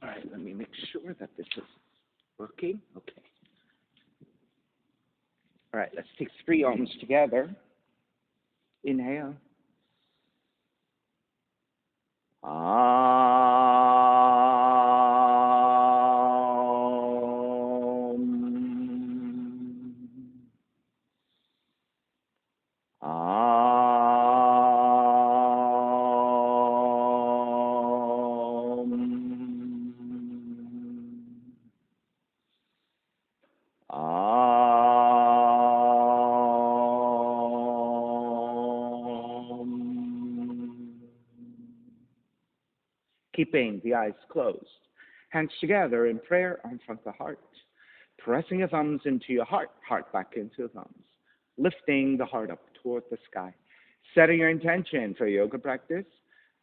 right, let me make sure that this is working. Okay. All right, let's take 3 arms together. Inhale. Keeping the eyes closed. Hands together in prayer in front of the heart. Pressing your thumbs into your heart, heart back into the thumbs. Lifting the heart up toward the sky. Setting your intention for yoga practice.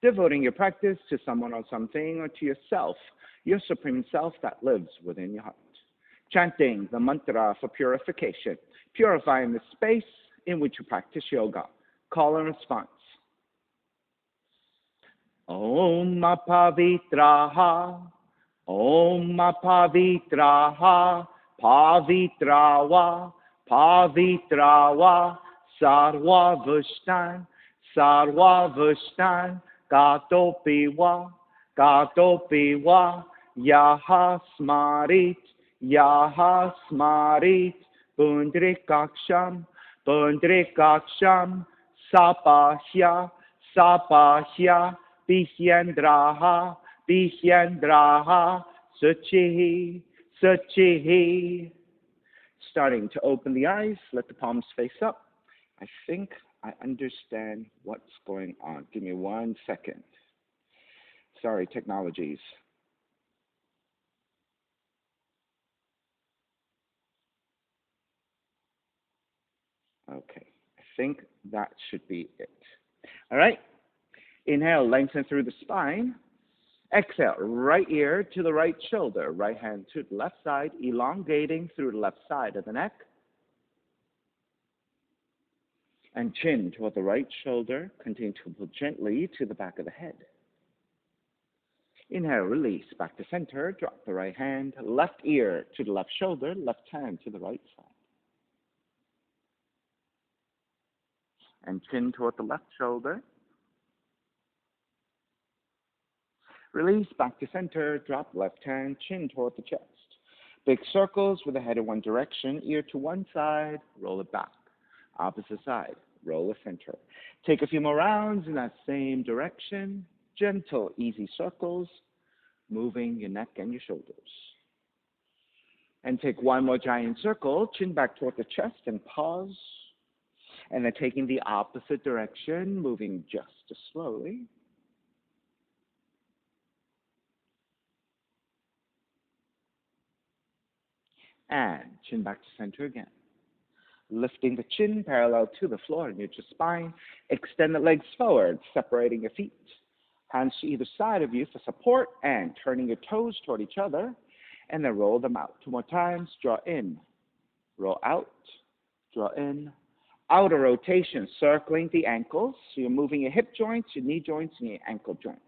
Devoting your practice to someone or something or to yourself, your supreme self that lives within your heart. Chanting the mantra for purification. Purifying the space in which you practice yoga. Call and response. Om Pavitraha, Om Pavitraha, Pavitrawa, Pavitrawa, Sarva Vushtan, Gatopiwa, Yaha Smarit, Pundrikaksham, Sapahya, Bihyendraha, Suchihi. Starting to open the eyes, let the palms face up. I think I understand what's going on. Give me 1 second. Sorry, technologies. Okay, I think that should be it. All right. Inhale, lengthen through the spine. Exhale, right ear to the right shoulder, right hand to the left side, elongating through the left side of the neck. And chin toward the right shoulder, continue to pull gently to the back of the head. Inhale, release, back to center, drop the right hand, left ear to the left shoulder, left hand to the right side. And chin toward the left shoulder. Release, back to center, drop left hand, chin toward the chest. Big circles with the head in one direction, ear to one side, roll it back. Opposite side, roll it center. Take a few more rounds in that same direction. Gentle, easy circles, moving your neck and your shoulders. And take one more giant circle, chin back toward the chest and pause. And then taking the opposite direction, moving just as slowly. And chin back to center again. Lifting the chin parallel to the floor near your spine. Extend the legs forward, separating your feet. Hands to either side of you for support and turning your toes toward each other. And then roll them out. 2 more times. Draw in. Roll out. Draw in. Outer rotation, circling the ankles. So you're moving your hip joints, your knee joints, and your ankle joints.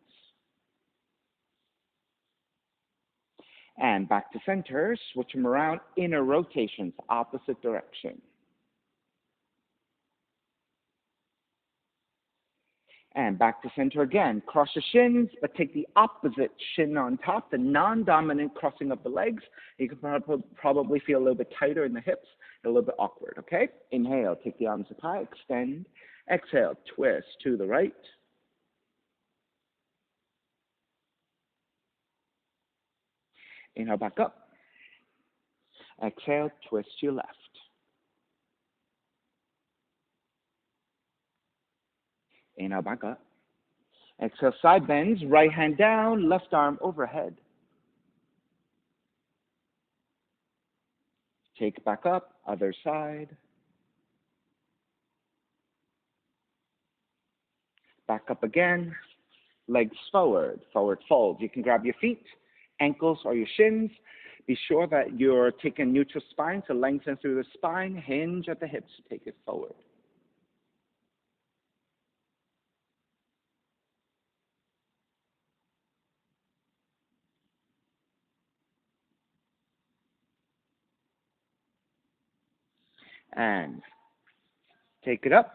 And back to center, switch them around, inner rotations, opposite direction. And back to center again. Cross your shins, but take the opposite shin on top, the non-dominant crossing of the legs. You can probably feel a little bit tighter in the hips, a little bit awkward, okay? Inhale, take the arms up high, extend. Exhale, twist to the right. Inhale, back up. Exhale, twist to your left. Inhale, back up. Exhale, side bends, right hand down, left arm overhead. Take it back up, other side. Back up again, legs forward, forward fold. You can grab your feet, ankles, or your shins. Be sure that you're taking neutral spine to lengthen through the spine, hinge at the hips to take it forward. And take it up.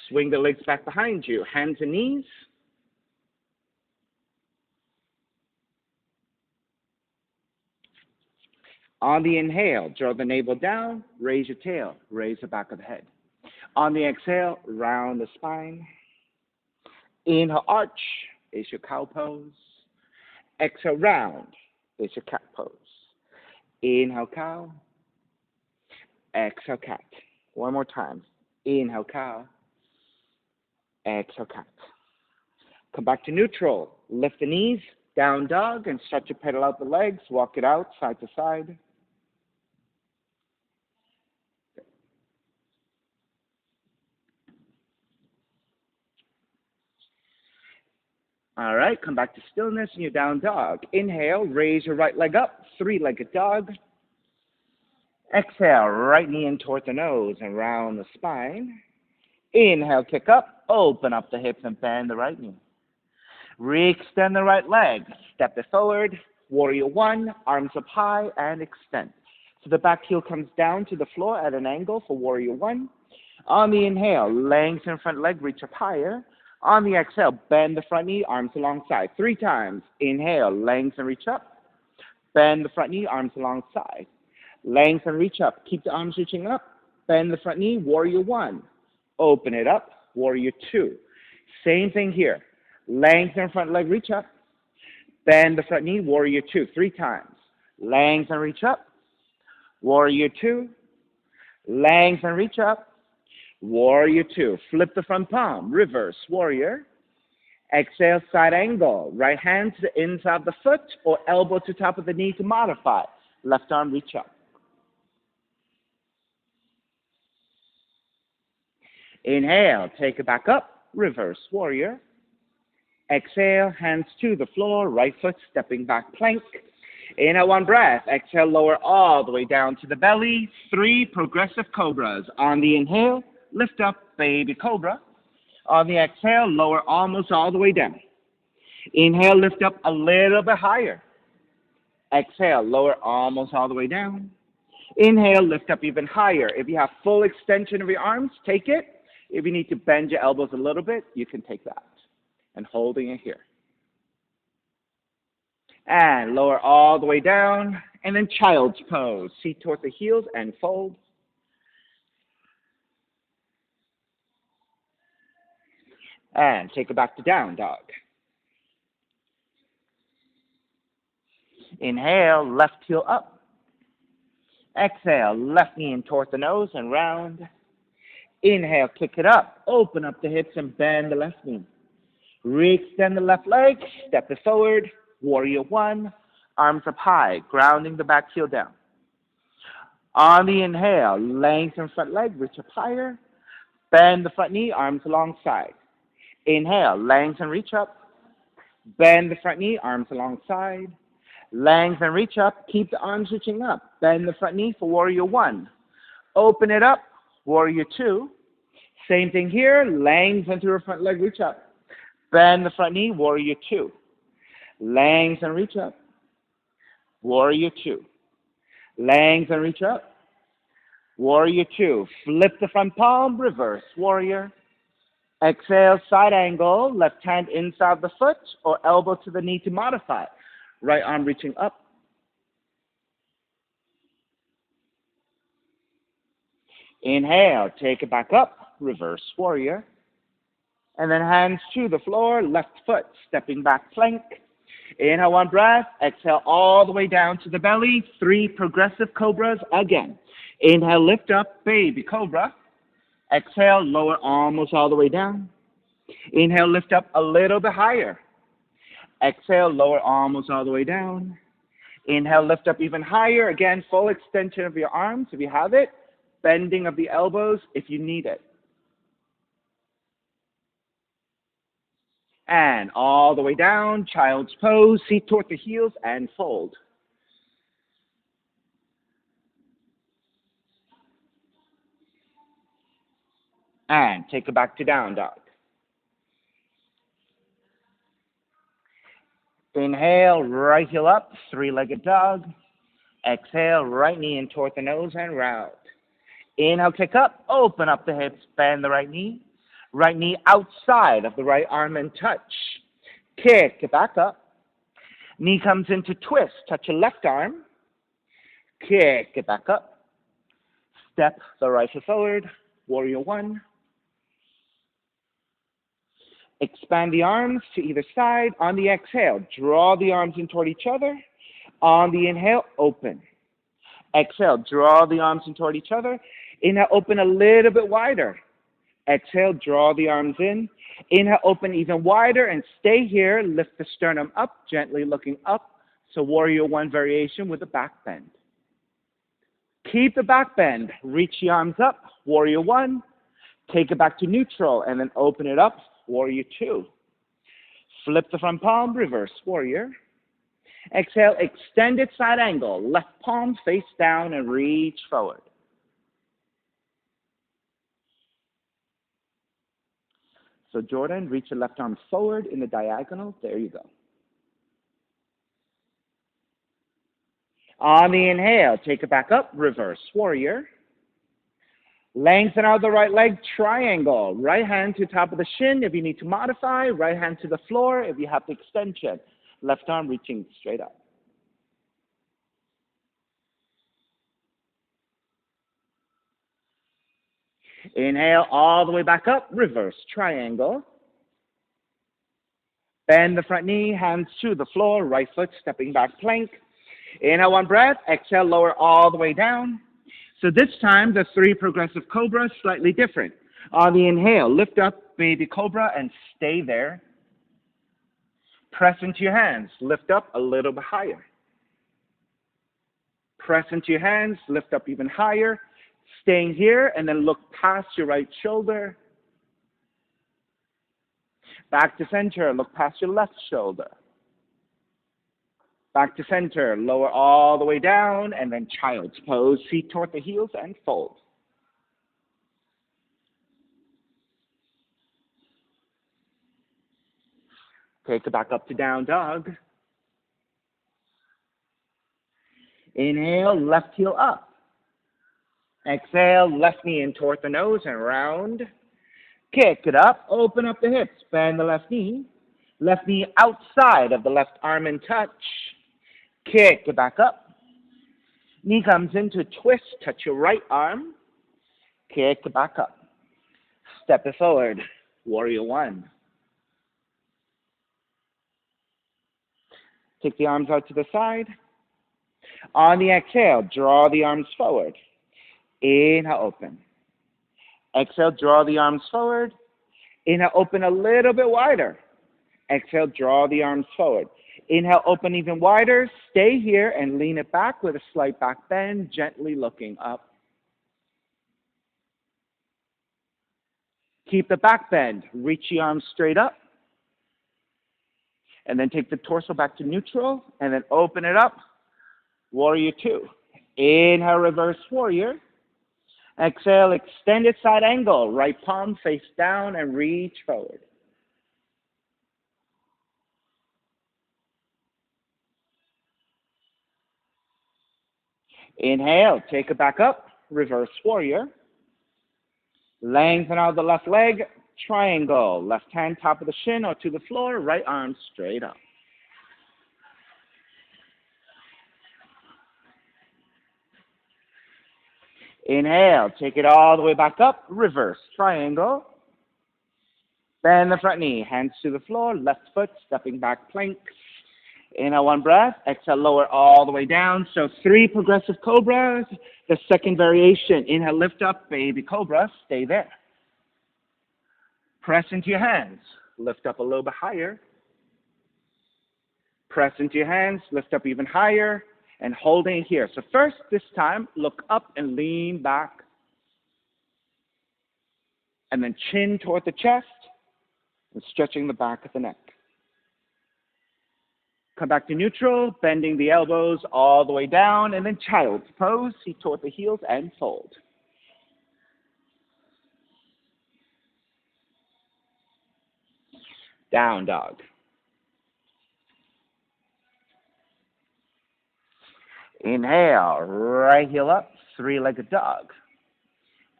Swing the legs back behind you. Hands and knees. On the inhale, draw the navel down, raise your tail, raise the back of the head. On the exhale, round the spine. Inhale, arch, is your cow pose. Exhale, round, is your cat pose. Inhale, cow. Exhale, cat. One more time. Inhale, cow. Exhale, cat. Come back to neutral. Lift the knees, down dog, and stretch your pedal out the legs. Walk it out, side to side. All right, come back to stillness in your down dog. Inhale, raise your right leg up, three-legged dog. Exhale, right knee in toward the nose and round the spine. Inhale, kick up, open up the hips and bend the right knee. Re-extend the right leg, step it forward, warrior one, arms up high and extend. So the back heel comes down to the floor at an angle for warrior one. On the inhale, lengthen front leg, reach up higher. On the exhale, bend the front knee, arms alongside. 3 times. Inhale, lengthen, reach up. Bend the front knee, arms alongside. Lengthen, reach up. Keep the arms reaching up. Bend the front knee, warrior one. Open it up, warrior two. Same thing here. Lengthen front leg, reach up. Bend the front knee, warrior two. 3 times. Lengthen, reach up. Warrior two. Lengthen, reach up. Warrior two. Flip the front palm. Reverse warrior. Exhale, side angle. Right hand to the inside of the foot or elbow to top of the knee to modify. Left arm reach up. Inhale, take it back up. Reverse warrior. Exhale, hands to the floor. Right foot stepping back plank. Inhale, one breath. Exhale, lower all the way down to the belly. 3 progressive cobras. On the inhale, lift up, baby cobra. On the exhale, lower almost all the way down. Inhale, lift up a little bit higher. Exhale, lower almost all the way down. Inhale, lift up even higher. If you have full extension of your arms, take it. If you need to bend your elbows a little bit, you can take that. And holding it here. And lower all the way down. And then child's pose. Feet toward the heels and fold. And take it back to down dog. Inhale, left heel up. Exhale, left knee in toward the nose and round. Inhale, kick it up. Open up the hips and bend the left knee. Re-extend the left leg. Step it forward. Warrior one. Arms up high, grounding the back heel down. On the inhale, lengthen front leg, reach up higher. Bend the front knee, arms alongside. Inhale, lengthen, reach up. Bend the front knee, arms alongside. Lengthen, reach up. Keep the arms reaching up. Bend the front knee for warrior one. Open it up, warrior two. Same thing here. Lengthen through the front leg, reach up. Bend the front knee, warrior two. Lengthen, reach up. Warrior two. Lengthen, reach up. Warrior two. Flip the front palm, reverse warrior. Exhale, side angle, left hand inside the foot or elbow to the knee to modify. Right arm reaching up. Inhale, take it back up, reverse warrior. And then hands to the floor, left foot, stepping back plank. Inhale, one breath. Exhale all the way down to the belly. 3 progressive cobras again. Inhale, lift up, baby cobra. Exhale, lower almost all the way down. Inhale, lift up a little bit higher. Exhale, lower almost all the way down. Inhale, lift up even higher. Again, full extension of your arms if you have it. Bending of the elbows if you need it. And all the way down, child's pose, feet toward the heels, and fold. And take it back to down dog. Inhale, right heel up, 3-legged dog. Exhale, right knee in toward the nose and round. Inhale, kick up, open up the hips, bend the right knee. Right knee outside of the right arm and touch. Kick it back up. Knee comes into twist, touch your left arm. Kick it back up. Step the right foot forward, warrior one. Expand the arms to either side. On the exhale, draw the arms in toward each other. On the inhale, open. Exhale, draw the arms in toward each other. Inhale, open a little bit wider. Exhale, draw the arms in. Inhale, open even wider and stay here. Lift the sternum up, gently looking up. So warrior one variation with a back bend. Keep the back bend. Reach the arms up, warrior one. Take it back to neutral and then open it up, warrior two. Flip the front palm, reverse warrior. Exhale, extended side angle. Left palm face down and reach forward. So Jordan, reach your left arm forward in the diagonal. There you go. On the inhale, take it back up, reverse warrior. Lengthen out the right leg, triangle. Right hand to top of the shin if you need to modify. Right hand to the floor if you have the extension. Left arm reaching straight up. Inhale all the way back up, reverse triangle. Bend the front knee, hands to the floor, right foot stepping back plank. Inhale one breath, exhale lower all the way down. So this time the 3 progressive cobras slightly different. On the inhale, lift up baby cobra and stay there. Press into your hands, lift up a little bit higher. Press into your hands, lift up even higher. Staying here and then look past your right shoulder. Back to center, look past your left shoulder. Back to center, lower all the way down and then child's pose, feet toward the heels and fold. Take it back up to down dog. Inhale, left heel up. Exhale, left knee in toward the nose and round. Kick it up, open up the hips, bend the left knee. Left knee outside of the left arm and touch. Kick it back up. Knee comes into twist, touch your right arm. Kick it back up. Step it forward, warrior one. Take the arms out to the side. On the exhale, draw the arms forward. Inhale, open. Exhale, draw the arms forward. Inhale, open a little bit wider. Exhale, draw the arms forward. Inhale, open even wider. Stay here and lean it back with a slight back bend, gently looking up. Keep the back bend. Reach the arms straight up. And then take the torso back to neutral and then open it up. Warrior two. Inhale, reverse warrior. Exhale, extended side angle. Right palm face down and reach forward. Inhale, take it back up. Reverse warrior. Lengthen out the left leg. Triangle. Left hand top of the shin or to the floor. Right arm straight up. Inhale, take it all the way back up, reverse triangle. Bend the front knee, hands to the floor, left foot, stepping back plank. Inhale, one breath. Exhale, lower all the way down. So 3 progressive cobras. The second variation, inhale, lift up, baby cobra, stay there. Press into your hands, lift up a little bit higher. Press into your hands, lift up even higher. And holding it here. So first, this time, look up and lean back. And then chin toward the chest and stretching the back of the neck. Come back to neutral, bending the elbows all the way down, and then child's pose, feet toward the heels and fold. Down dog. Inhale, right heel up, 3-legged dog.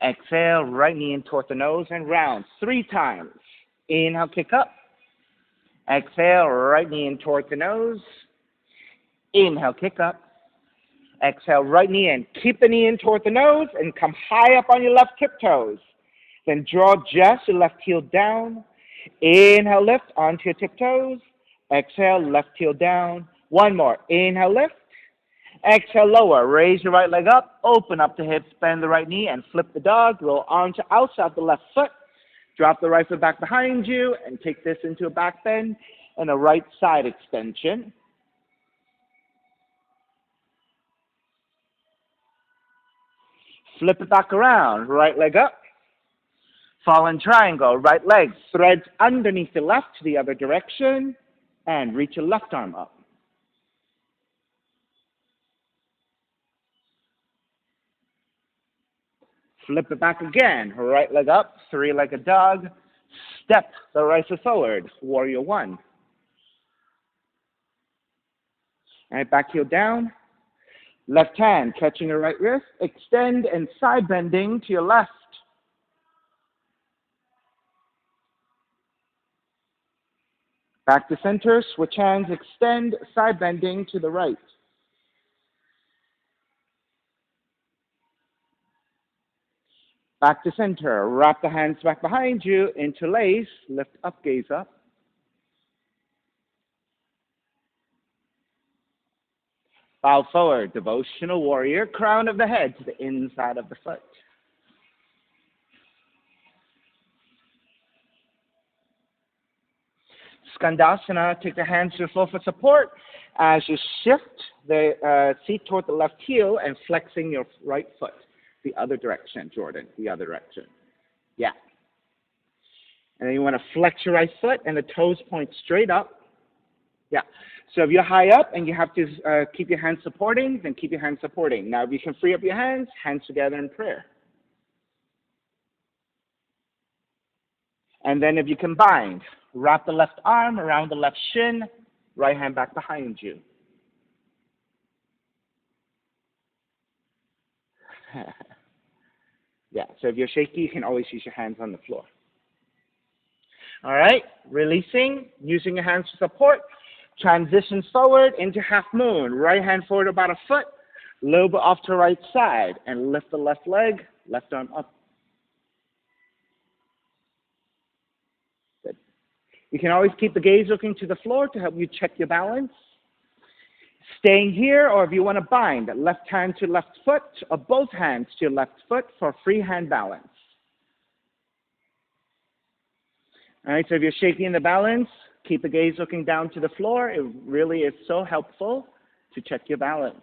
Exhale, right knee in toward the nose and round 3 times. Inhale, kick up. Exhale, right knee in toward the nose. Inhale, kick up. Exhale, right knee in. Keep the knee in toward the nose and come high up on your left tiptoes. Then draw just your left heel down. Inhale, lift onto your tiptoes. Exhale, left heel down. One more. Inhale, lift. Exhale, lower. Raise your right leg up. Open up the hips. Bend the right knee and flip the dog. Roll onto outside the left foot. Drop the right foot back behind you and take this into a back bend and a right side extension. Flip it back around. Right leg up. Fallen triangle. Right leg threads underneath the left to the other direction and reach your left arm up. Flip it back again. Right leg up, 3-legged dog. Step the right foot forward. Warrior 1. All right, back heel down. Left hand catching your right wrist. Extend and side bending to your left. Back to center. Switch hands. Extend, side bending to the right. Back to center. Wrap the hands back behind you. Interlace. Lift up, gaze up. Bow forward. Devotional warrior. Crown of the head to the inside of the foot. Skandasana. Take the hands to the floor for support as you shift the seat toward the left heel and flexing your right foot. The other direction, Jordan, the other direction. Yeah. And then you want to flex your right foot and the toes point straight up. Yeah. So if you're high up and you have to keep your hands supporting, then keep your hands supporting. Now, if you can free up your hands together in prayer. And then if you combine, wrap the left arm around the left shin, right hand back behind you. Yeah, so if you're shaky, you can always use your hands on the floor. All right, releasing, using your hands for support. Transition forward into half moon. Right hand forward about a foot, a little bit off to the right side, and lift the left leg, left arm up. Good. You can always keep the gaze looking to the floor to help you check your balance. Staying here, or if you want to bind, left hand to left foot, or both hands to your left foot for free hand balance. All right, so if you're shaking in the balance, keep the gaze looking down to the floor. It really is so helpful to check your balance.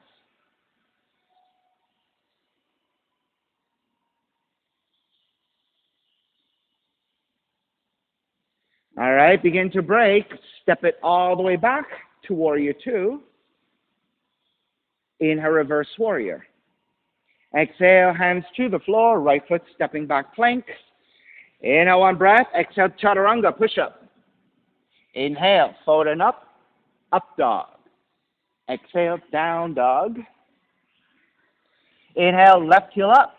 All right, begin to break. Step it all the way back to Warrior 2. Inhale, reverse warrior. Exhale, hands to the floor, right foot stepping back plank. Inhale, one breath. Exhale, chaturanga, push up. Inhale, forward and up dog. Exhale, down dog. Inhale, left heel up.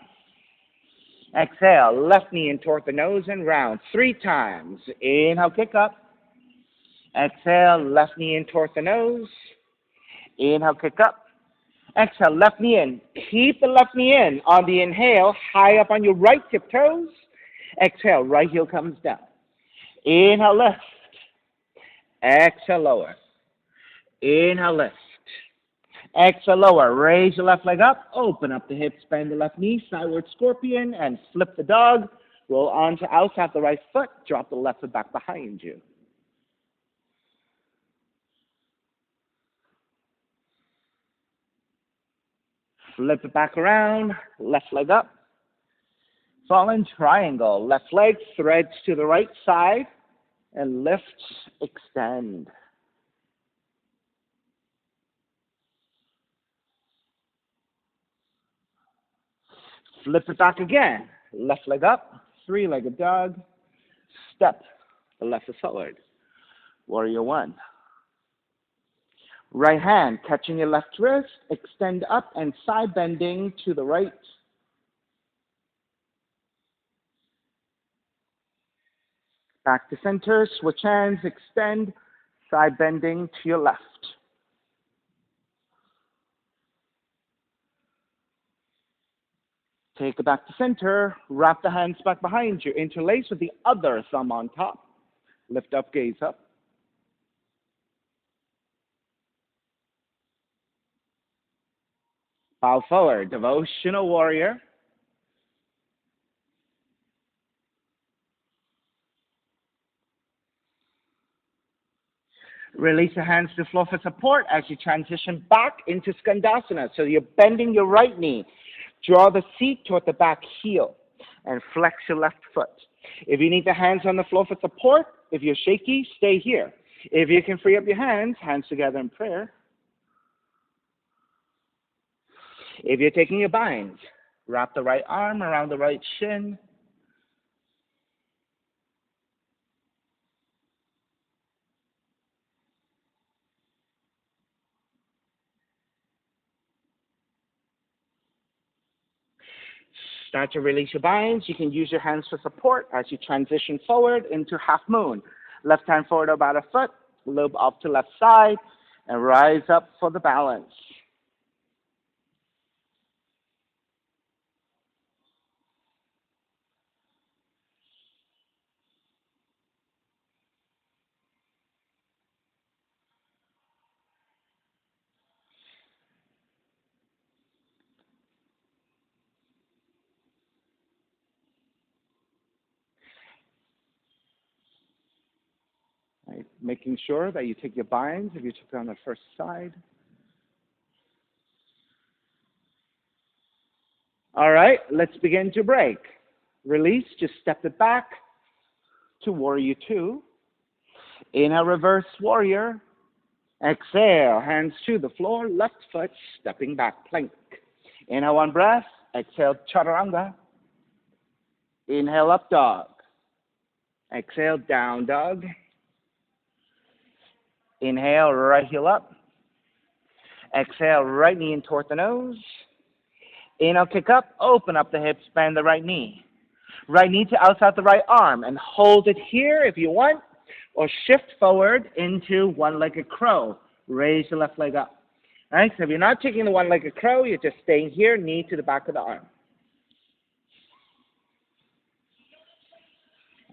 Exhale, left knee in toward the nose and round 3 times. Inhale, kick up. Exhale, left knee in toward the nose. Inhale, kick up. Exhale, left knee in. Keep the left knee in on the inhale, high up on your right tiptoes. Exhale, right heel comes down. Inhale, lift. Exhale, lower. Inhale, lift. Exhale, lower. Raise your left leg up. Open up the hips, bend the left knee, sideward scorpion, and flip the dog. Roll onto outside the right foot. Drop the left foot back behind you. Flip it back around, left leg up. Fallen triangle, left leg threads to the right side and lifts, extend. Flip it back again, left leg up, 3-legged dog. Step the left foot forward, Warrior 1. Right hand catching your left wrist, extend up and side bending to the right. Back to center, switch hands, extend, side bending to your left. Take it back to center, wrap the hands back behind you, interlace with the other thumb on top. Lift up, gaze up. Bow forward, devotional warrior. Release your hands to the floor for support as you transition back into Skandasana. So you're bending your right knee. Draw the seat toward the back heel and flex your left foot. If you need the hands on the floor for support, if you're shaky, stay here. If you can free up your hands together in prayer. If you're taking your binds, wrap the right arm around the right shin. Start to release your binds. You can use your hands for support as you transition forward into half moon. Left hand forward about a foot, lobe up to left side, and rise up for the balance. Right. Making sure that you take your binds if you took it on the first side. All right, let's begin to break. Release, just step it back to warrior two. Inhale, reverse warrior. Exhale, hands to the floor, left foot stepping back, plank. Inhale, one breath. Exhale, chaturanga. Inhale, up dog. Exhale, down dog. Inhale, right heel up. Exhale, right knee in toward the nose. Inhale, kick up, open up the hips, bend the right knee. Right knee to outside the right arm and hold it here if you want, or shift forward into one-legged crow. Raise the left leg up. All right, so if you're not taking the one-legged crow, you're just staying here, knee to the back of the arm.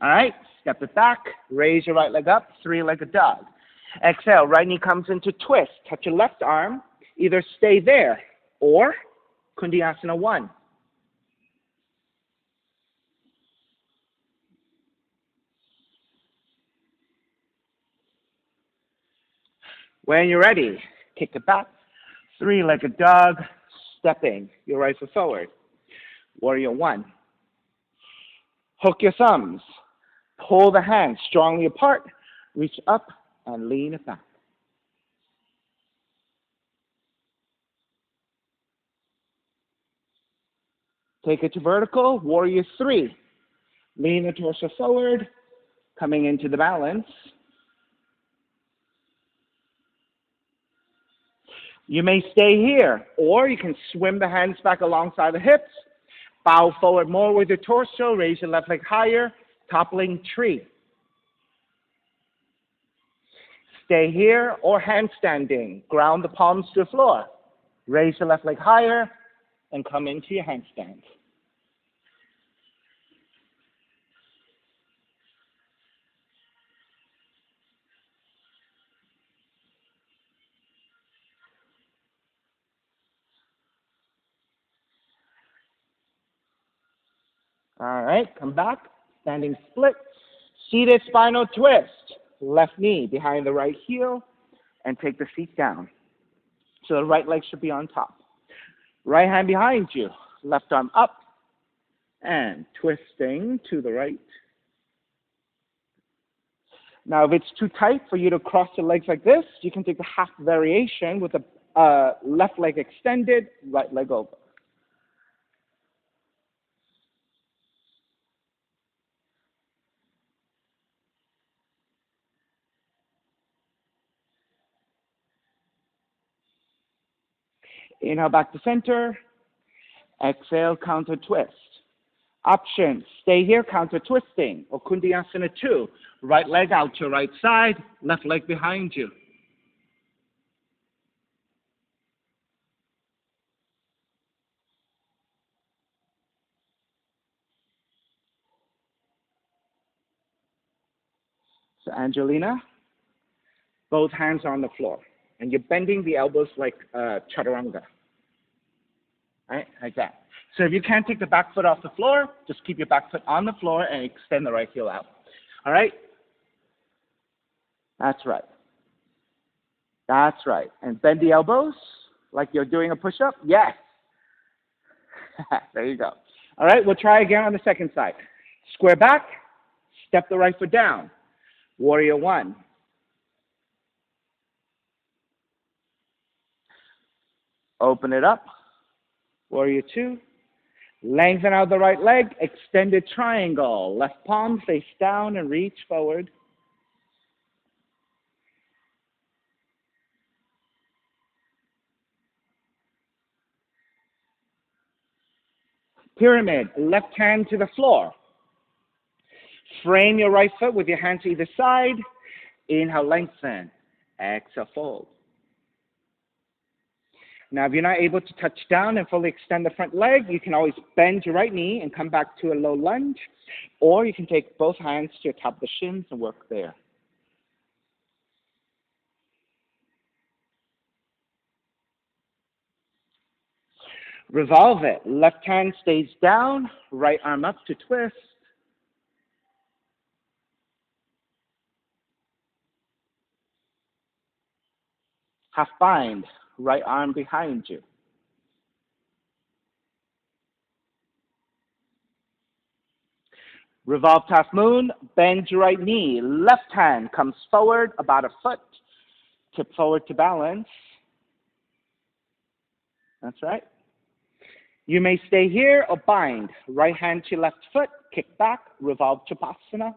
All right, step it back, raise your right leg up, three-legged dog. Exhale, right knee comes into twist. Touch your left arm. Either stay there or Kundiyasana 1. When you're ready, kick it back. Three-legged dog, stepping your right foot forward. Warrior 1. Hook your thumbs. Pull the hands strongly apart. Reach up and lean it back. Take it to vertical. Warrior 3. Lean the torso forward, coming into the balance. You may stay here, or you can swim the hands back alongside the hips. Bow forward more with your torso. Raise your left leg higher, toppling tree. Stay here or handstanding. Ground the palms to the floor. Raise your left leg higher and come into your handstand. All right, come back. Standing split. Seated spinal twist. Left knee behind the right heel and take the feet down. So the right leg should be on top. Right hand behind you. Left arm up and twisting to the right. Now, if it's too tight for you to cross your legs like this, you can take the half variation with the left leg extended, right leg over. Inhale back to center. Exhale, counter twist. Options, stay here, counter twisting, or Kundiyasana 2. Right leg out to right side, left leg behind you. So Angelina, both hands are on the floor, and you're bending the elbows like chaturanga, right, like that. So if you can't take the back foot off the floor, just keep your back foot on the floor and extend the right heel out. All right? That's right. That's right. And bend the elbows like you're doing a push-up. Yes. There you go. All right, we'll try again on the second side. Square back, step the right foot down. Warrior 1. Open it up. Warrior 2. Lengthen out the right leg, extended triangle. Left palm face down and reach forward. Pyramid, left hand to the floor. Frame your right foot with your hands to either side. Inhale, lengthen. Exhale, fold. Now, if you're not able to touch down and fully extend the front leg, you can always bend your right knee and come back to a low lunge, or you can take both hands to your top of the shins and work there. Revolve it. Left hand stays down, right arm up to twist. Half bind, right arm behind you. Revolved half moon, bend your right knee. Left hand comes forward about a foot. Tip forward to balance. That's right. You may stay here or bind. Right hand to left foot, kick back, revolve Chapasana.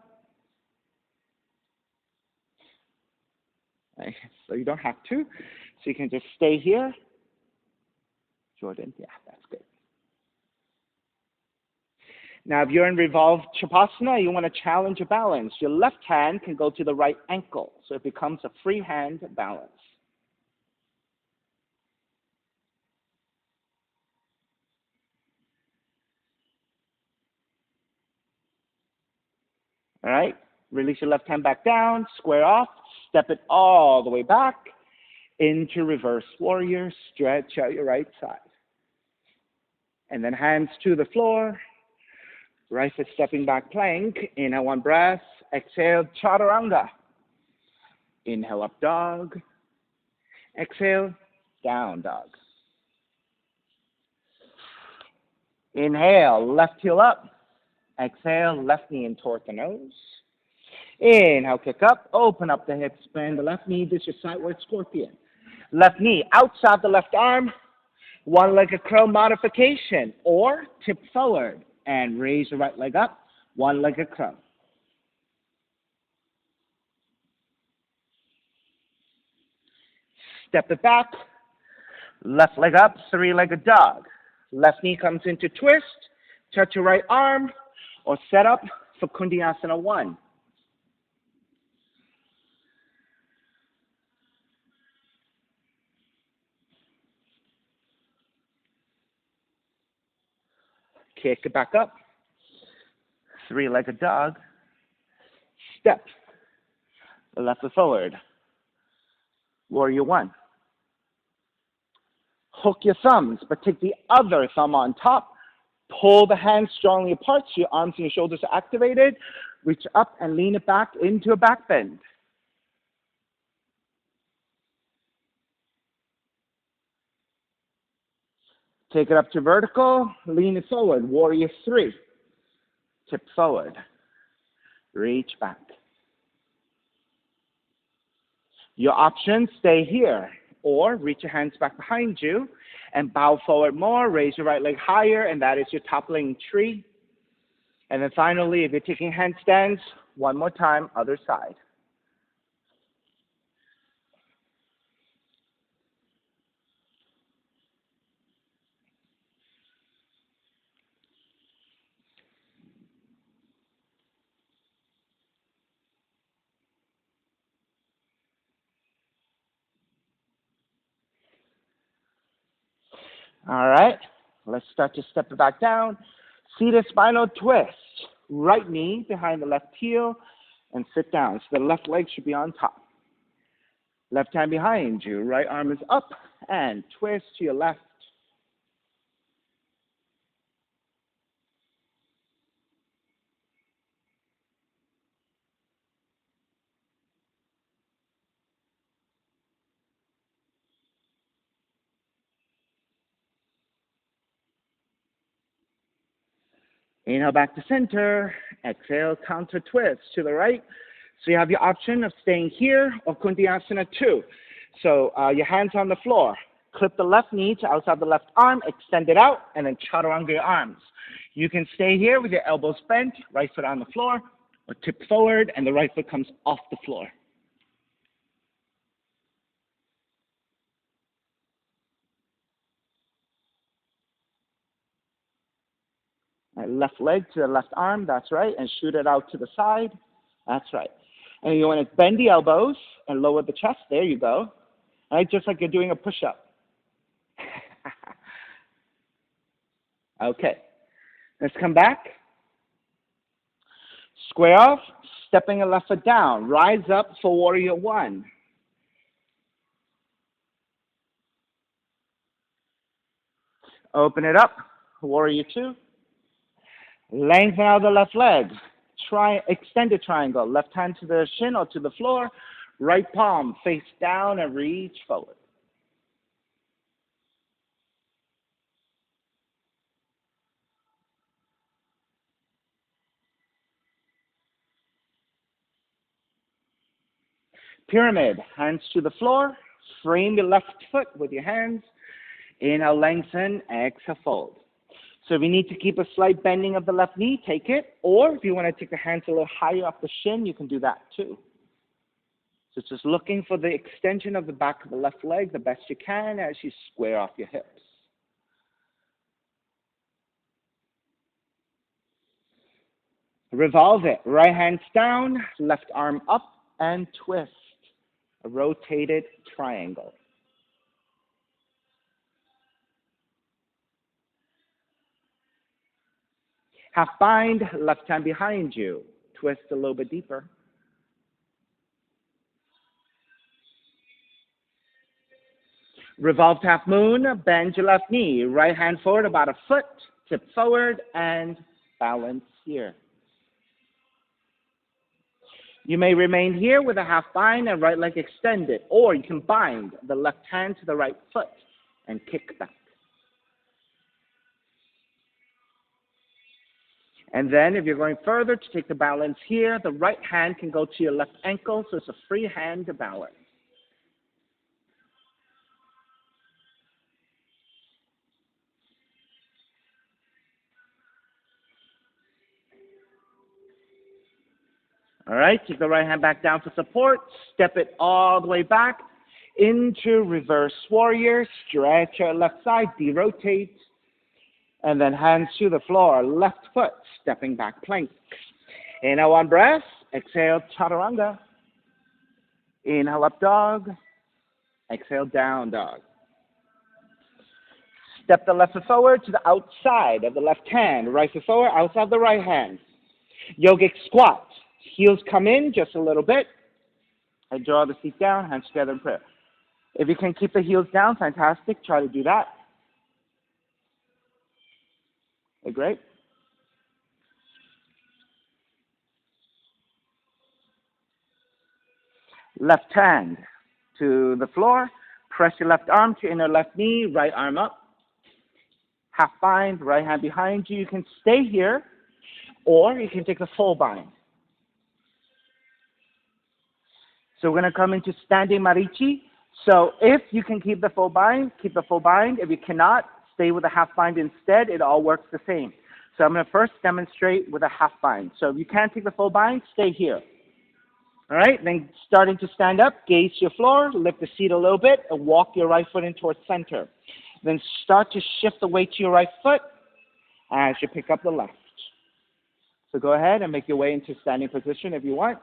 Right. So you don't have to. So you can just stay here. Jordan, yeah, that's good. Now, if you're in revolved Chapasana, you want to challenge your balance. Your left hand can go to the right ankle, so it becomes a free hand balance. All right, release your left hand back down, square off, step it all the way back into reverse warrior, stretch out your right side. And then hands to the floor, right foot stepping back plank, inhale one breath, exhale chaturanga. Inhale up dog, exhale down dog. Inhale, left heel up, exhale, left knee in toward the nose. Inhale, kick up, open up the hips, bend the left knee, this is your sideward scorpion. Left knee outside the left arm, one-legged crow modification, or tip forward and raise the right leg up, one-legged crow. Step it back, left leg up, three-legged dog. Left knee comes into twist, touch your right arm, or set up for Kundiyasana 1. Kick it back up, three-legged dog. Step, left foot forward, warrior 1. Hook your thumbs, but take the other thumb on top. Pull the hands strongly apart so your arms and your shoulders are activated. Reach up and lean it back into a back bend. Take it up to vertical, lean it forward, warrior 3. Tip forward, reach back. Your options, stay here, or reach your hands back behind you and bow forward more, raise your right leg higher, and that is your toppling tree. And then finally, if you're taking handstands, one more time, other side. All right, let's start to step it back down. Seated spinal twist. Right knee behind the left heel and sit down. So the left leg should be on top. Left hand behind you. Right arm is up and twist to your left. Inhale back to center. Exhale, counter twist to the right. So you have your option of staying here or Kuntiasana 2. So your hands on the floor. Clip the left knee to outside the left arm, extend it out, and then chaturanga your arms. You can stay here with your elbows bent, right foot on the floor, or tip forward, and the right foot comes off the floor. Left leg to the left arm, that's right, and shoot it out to the side, that's right. And you want to bend the elbows and lower the chest, there you go. All right, just like you're doing a push-up. Okay, let's come back. Square off, stepping a left foot down. Rise up for warrior 1. Open it up, warrior 2. Lengthen out the left leg. Extended triangle. Left hand to the shin or to the floor. Right palm face down and reach forward. Pyramid, hands to the floor. Frame your left foot with your hands. Inhale, lengthen. Exhale, fold. So if you need to keep a slight bending of the left knee, take it. Or if you want to take the hands a little higher up the shin, you can do that too. So just looking for the extension of the back of the left leg the best you can as you square off your hips. Revolve it. Right hands down, left arm up, and twist. A rotated triangle. Half bind, left hand behind you. Twist a little bit deeper. Revolved half moon, bend your left knee. Right hand forward about a foot. Tip forward and balance here. You may remain here with a half bind and right leg extended, or you can bind the left hand to the right foot and kick back. And then if you're going further to take the balance here, the right hand can go to your left ankle, so it's a free hand to balance. All right, take the right hand back down for support. Step it all the way back into reverse warrior. Stretch your left side, derotate. And then hands to the floor, left foot, stepping back plank. Inhale, one breath. Exhale, chaturanga. Inhale, up dog. Exhale, down dog. Step the left foot forward to the outside of the left hand. Right foot forward, outside the right hand. Yogic squat. Heels come in just a little bit. And draw the feet down, hands together in prayer. If you can keep the heels down, fantastic. Try to do that. Okay, great. Left hand to the floor. Press your left arm to inner left knee, right arm up. Half bind, right hand behind you. You can stay here, or you can take the full bind. So we're going to come into standing marichi. So if you can keep the full bind, keep the full bind. If you cannot, stay with a half bind instead. It all works the same. So I'm going to first demonstrate with a half bind. So if you can't take the full bind, stay here. All right, then starting to stand up, gaze your floor, lift the seat a little bit, and walk your right foot in towards center. Then start to shift the weight to your right foot as you pick up the left. So go ahead and make your way into standing position if you want.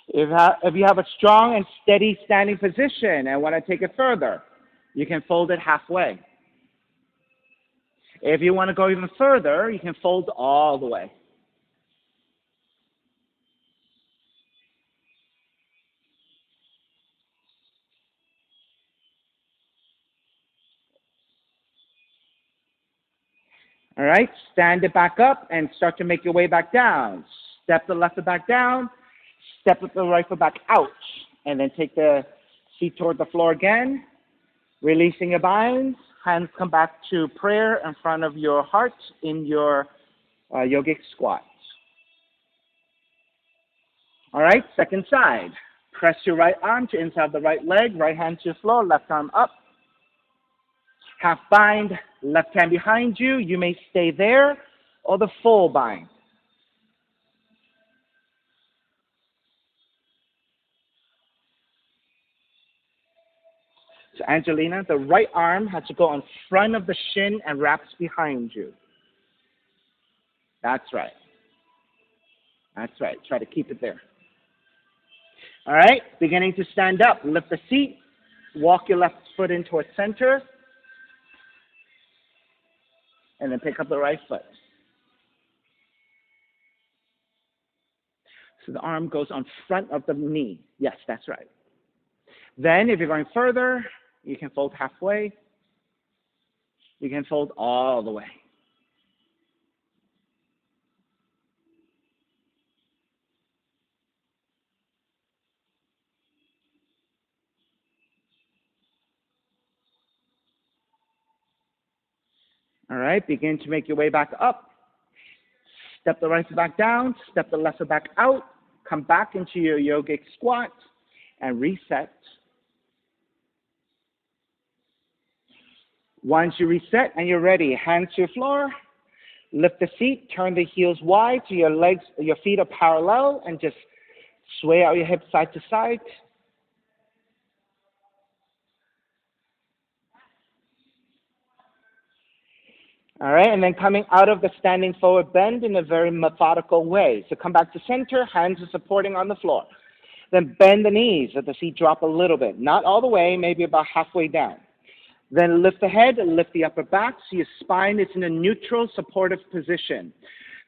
If you have a strong and steady standing position and want to take it further, you can fold it halfway. If you want to go even further, you can fold all the way. All right, stand it back up and start to make your way back down. Step the left foot back down, step the right foot back out, and then take the feet toward the floor again, releasing your binds. Hands come back to prayer in front of your heart in your yogic squat. All right, second side. Press your right arm to inside the right leg, right hand to the floor, left arm up. Half bind, left hand behind you. You may stay there or the full bind. So Angelina, the right arm has to go in front of the shin and wraps behind you. That's right. That's right. Try to keep it there. All right, beginning to stand up. Lift the seat. Walk your left foot in towards center. And then pick up the right foot. So the arm goes on front of the knee. Yes, that's right. Then if you're going further, you can fold halfway. You can fold all the way. All right, begin to make your way back up. Step the right foot back down, step the left foot back out, come back into your yogic squat, and reset. Once you reset and you're ready, hands to your floor, lift the feet, turn the heels wide so your feet are parallel, and just sway out your hips side to side. All right, and then coming out of the standing forward bend in a very methodical way. So come back to center, hands are supporting on the floor. Then bend the knees, let the feet drop a little bit. Not all the way, maybe about halfway down. Then lift the head and lift the upper back so your spine is in a neutral supportive position.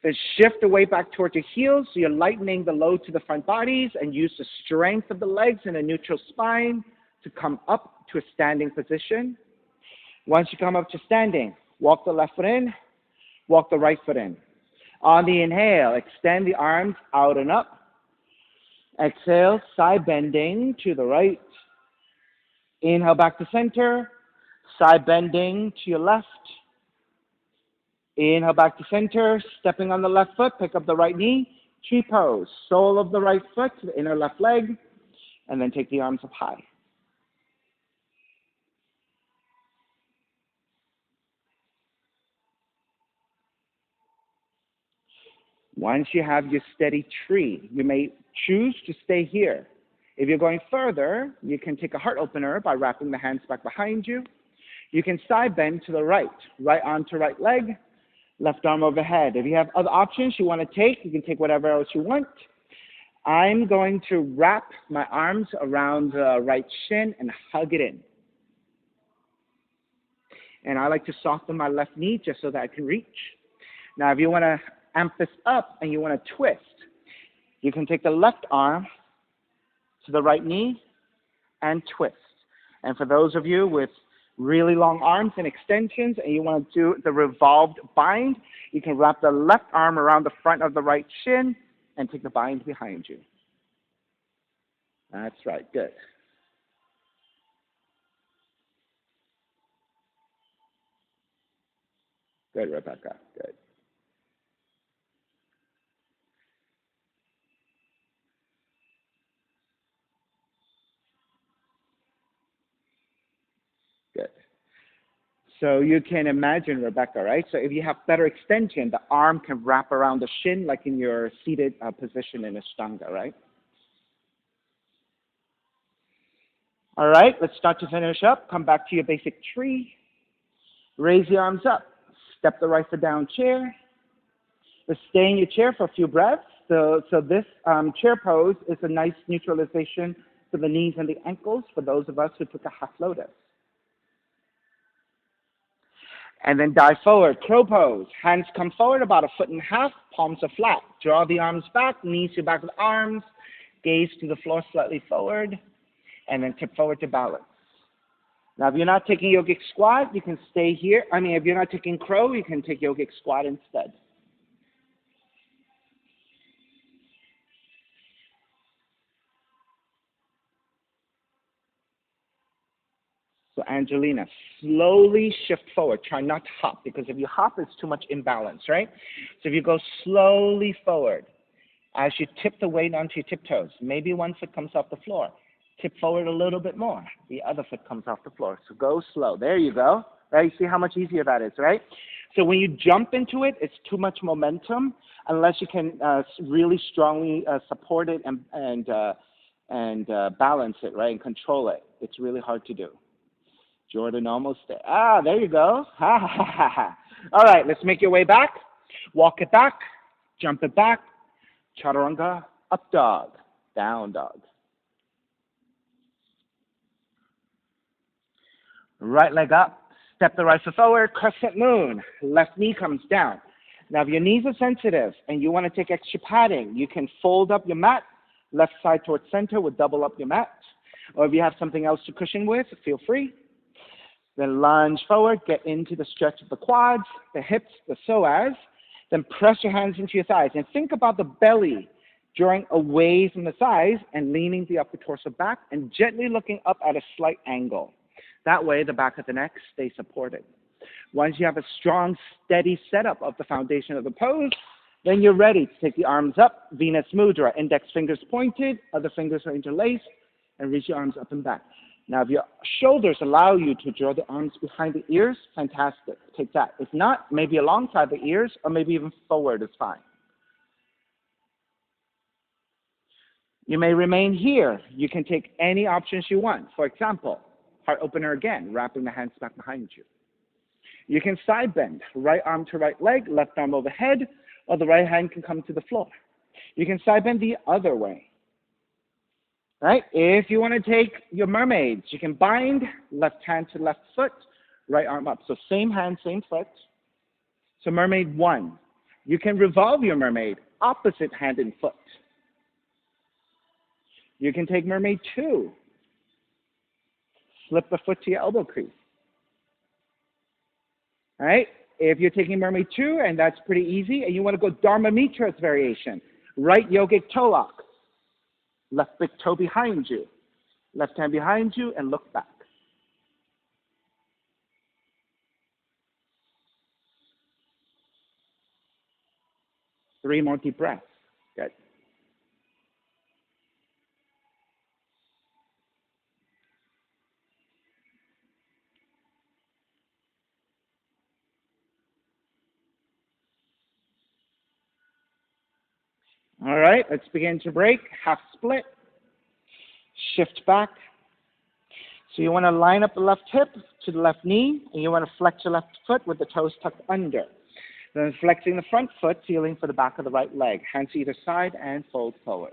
Then shift the weight back towards your heels so you're lightening the load to the front bodies and use the strength of the legs and a neutral spine to come up to a standing position. Once you come up to standing, walk the left foot in, walk the right foot in. On the inhale, extend the arms out and up. Exhale, side bending to the right. Inhale back to center, side bending to your left. Inhale back to center, stepping on the left foot, pick up the right knee, tree pose. Sole of the right foot to the inner left leg, and then take the arms up high. Once you have your steady tree, you may choose to stay here. If you're going further, you can take a heart opener by wrapping the hands back behind you. You can side bend to the right arm to right leg, left arm overhead. If you have other options you want to take, you can take whatever else you want. I'm going to wrap my arms around the right shin and hug it in. And I like to soften my left knee just so that I can reach. Now, if you want to amp this up and you want to twist, you can take the left arm to the right knee and twist. And for those of you with really long arms and extensions and you want to do the revolved bind, you can wrap the left arm around the front of the right shin and take the bind behind you. That's right, good. Good, Rebecca, good. Good. So you can imagine, Rebecca, right? So if you have better extension, the arm can wrap around the shin like in your seated position in Ashtanga, right? All right, let's start to finish up. Come back to your basic tree. Raise the arms up. Step the right foot down chair. Let's stay in your chair for a few breaths. So this chair pose is a nice neutralization for the knees and the ankles for those of us who took a half lotus. And then dive forward, crow pose. Hands come forward about 1.5 feet, palms are flat. Draw the arms back, knees to back of the arms, gaze to the floor slightly forward, and then tip forward to balance. Now, if you're not taking yogic squat, you can stay here. If you're not taking crow, you can take yogic squat instead. So Angelina, slowly shift forward. Try not to hop, because if you hop, it's too much imbalance, right? So if you go slowly forward, as you tip the weight onto your tiptoes, maybe one foot comes off the floor. Tip forward a little bit more. The other foot comes off the floor. So go slow. There you go. Right? You see how much easier that is, right? So when you jump into it, it's too much momentum unless you can really strongly support it and balance it, right, and control it. It's really hard to do. Jordan almost there. Ah, there you go. Ha, ha, ha, ha. All right, let's make your way back. Walk it back. Jump it back. Chaturanga, up dog, down dog. Right leg up, step the right foot forward, crescent moon. Left knee comes down. Now, if your knees are sensitive and you want to take extra padding, you can fold up your mat, left side towards center would double up your mat. Or if you have something else to cushion with, feel free. Then lunge forward, get into the stretch of the quads, the hips, the psoas. Then press your hands into your thighs. And think about the belly drawing away from the thighs and leaning the upper torso back and gently looking up at a slight angle. That way, the back of the neck stays supported. Once you have a strong, steady setup of the foundation of the pose, then you're ready to take the arms up, Venus Mudra, index fingers pointed, other fingers are interlaced, and reach your arms up and back. Now, if your shoulders allow you to draw the arms behind the ears, fantastic. Take that. If not, maybe alongside the ears, or maybe even forward is fine. You may remain here. You can take any options you want. For example, heart opener again, wrapping the hands back behind you. You can side bend, right arm to right leg, left arm overhead, or the right hand can come to the floor. You can side bend the other way. Right? If you want to take your mermaids, you can bind left hand to left foot, right arm up. So same hand, same foot. So mermaid 1. You can revolve your mermaid, opposite hand and foot. You can take mermaid 2. Slip the foot to your elbow crease. All right? If you're taking mermaid 2, and that's pretty easy, and you want to go Dharma Mitra's variation, right yogic toe lock. Left big toe behind you. Left hand behind you and look back. Three more deep breaths. Good. All right, let's begin to break. Half split. Shift back. So you want to line up the left hip to the left knee, and you want to flex your left foot with the toes tucked under. Then flexing the front foot, feeling for the back of the right leg. Hands to either side and fold forward.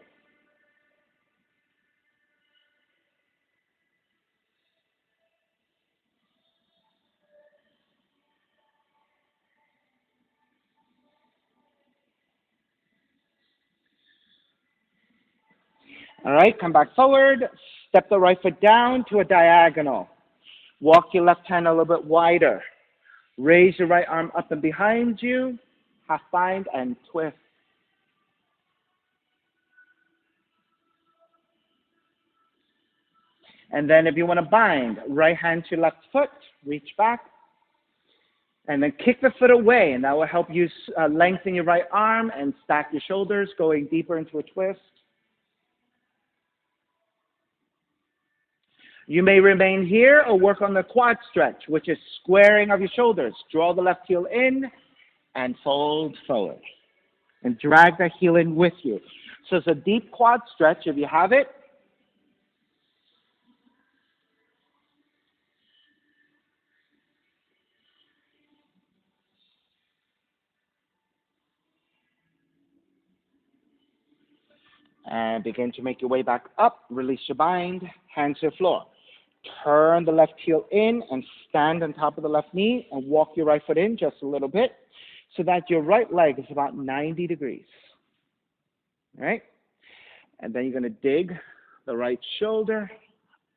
All right, come back forward. Step the right foot down to a diagonal. Walk your left hand a little bit wider. Raise your right arm up and behind you. Half bind and twist. And then if you want to bind, right hand to left foot, reach back. And then kick the foot away, and that will help you lengthen your right arm and stack your shoulders, going deeper into a twist. You may remain here or work on the quad stretch, which is squaring of your shoulders. Draw the left heel in and fold forward. And drag the heel in with you. So it's a deep quad stretch if you have it. And begin to make your way back up. Release your bind. Hands to the floor. Turn the left heel in and stand on top of the left knee and walk your right foot in just a little bit so that your right leg is about 90 degrees. All right? And then you're going to dig the right shoulder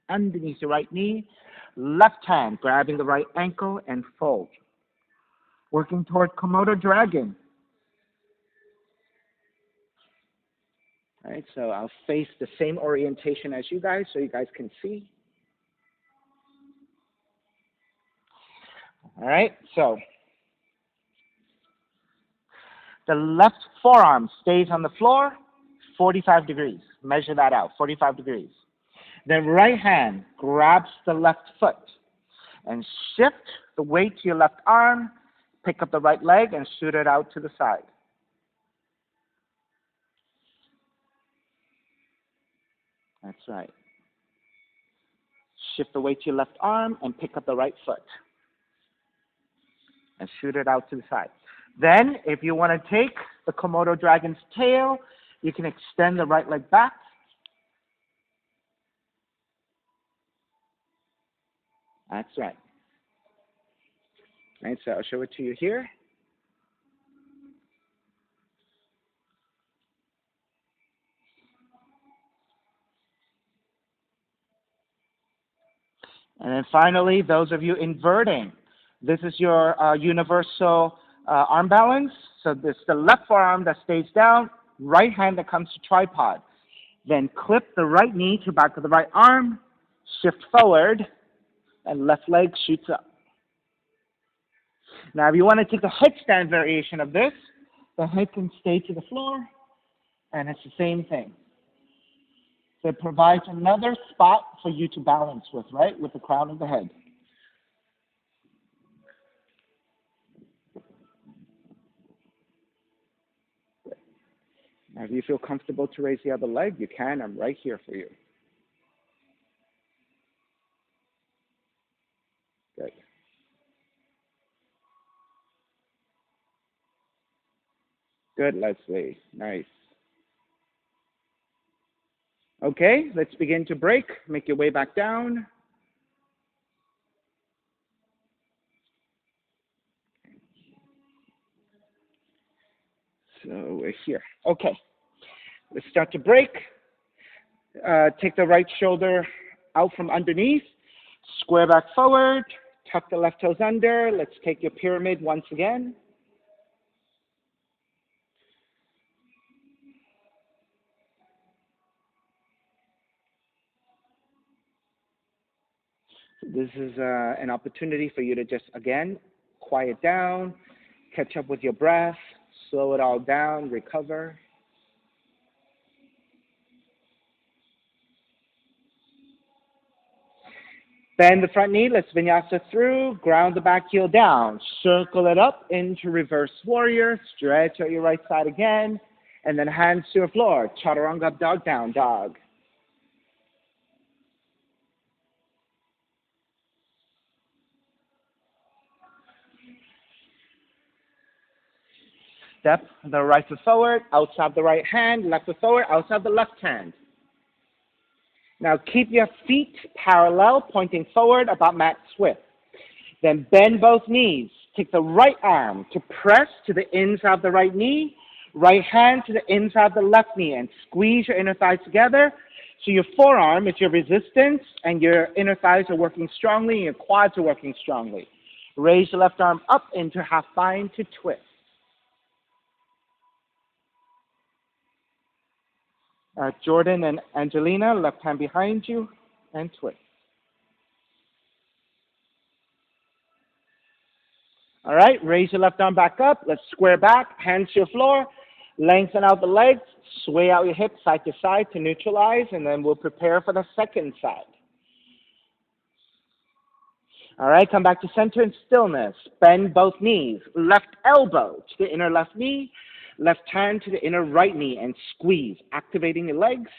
underneath your right knee. Left hand grabbing the right ankle and fold. Working toward Komodo dragon. All right, so I'll face the same orientation as you guys so you guys can see. All right, so the left forearm stays on the floor, 45 degrees. Measure that out, 45 degrees. Then right hand grabs the left foot and shift the weight to your left arm, pick up the right leg and shoot it out to the side. That's right. Shift the weight to your left arm and pick up the right foot and shoot it out to the side. Then, if you want to take the Komodo dragon's tail, you can extend the right leg back. That's right. Right, so I'll show it to you here. And then finally, those of you inverting, this is your universal arm balance. So this is the left forearm that stays down, right hand that comes to tripod. Then clip the right knee to the back of the right arm, shift forward, and left leg shoots up. Now, if you want to take the headstand variation of this, the head can stay to the floor, and it's the same thing. So it provides another spot for you to balance with, right, with the crown of the head. Now, if you feel comfortable to raise the other leg, you can. I'm right here for you. Good. Good, Leslie. Nice. Okay, let's begin to break. Make your way back down. So we're here. Okay, let's start to break. Take the right shoulder out from underneath. Square back forward. Tuck the left toes under. Let's take your pyramid once again. This is an opportunity for you to just, again, quiet down, catch up with your breath, slow it all down, recover. Bend the front knee, let's vinyasa through, ground the back heel down, circle it up into reverse warrior, stretch out your right side again, and then hands to the floor, chaturanga dog down dog. Step the right foot forward, outside the right hand, left foot forward, outside the left hand. Now keep your feet parallel, pointing forward about mat width. Then bend both knees. Take the right arm to press to the inside of the right knee, right hand to the inside of the left knee, and squeeze your inner thighs together. So your forearm is your resistance, and your inner thighs are working strongly, and your quads are working strongly. Raise the left arm up into half bind to twist. Jordan and Angelina, left hand behind you, and twist. All right, raise your left arm back up. Let's square back, hands to your floor. Lengthen out the legs, sway out your hips side to side to neutralize, and then we'll prepare for the second side. All right, come back to center in stillness. Bend both knees. Left elbow to the inner left knee. Left hand to the inner right knee and squeeze, activating your legs.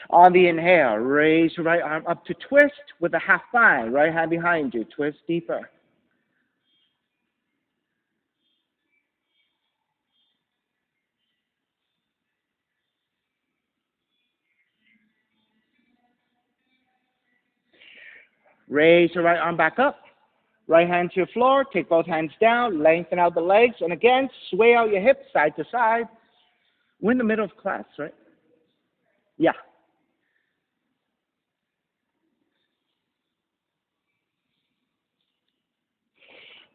On the inhale, raise your right arm up to twist with a half bind. Right hand behind you, twist deeper. Raise your right arm back up. Right hand to your floor. Take both hands down. Lengthen out the legs. And again, sway out your hips side to side. We're in the middle of class, right? Yeah.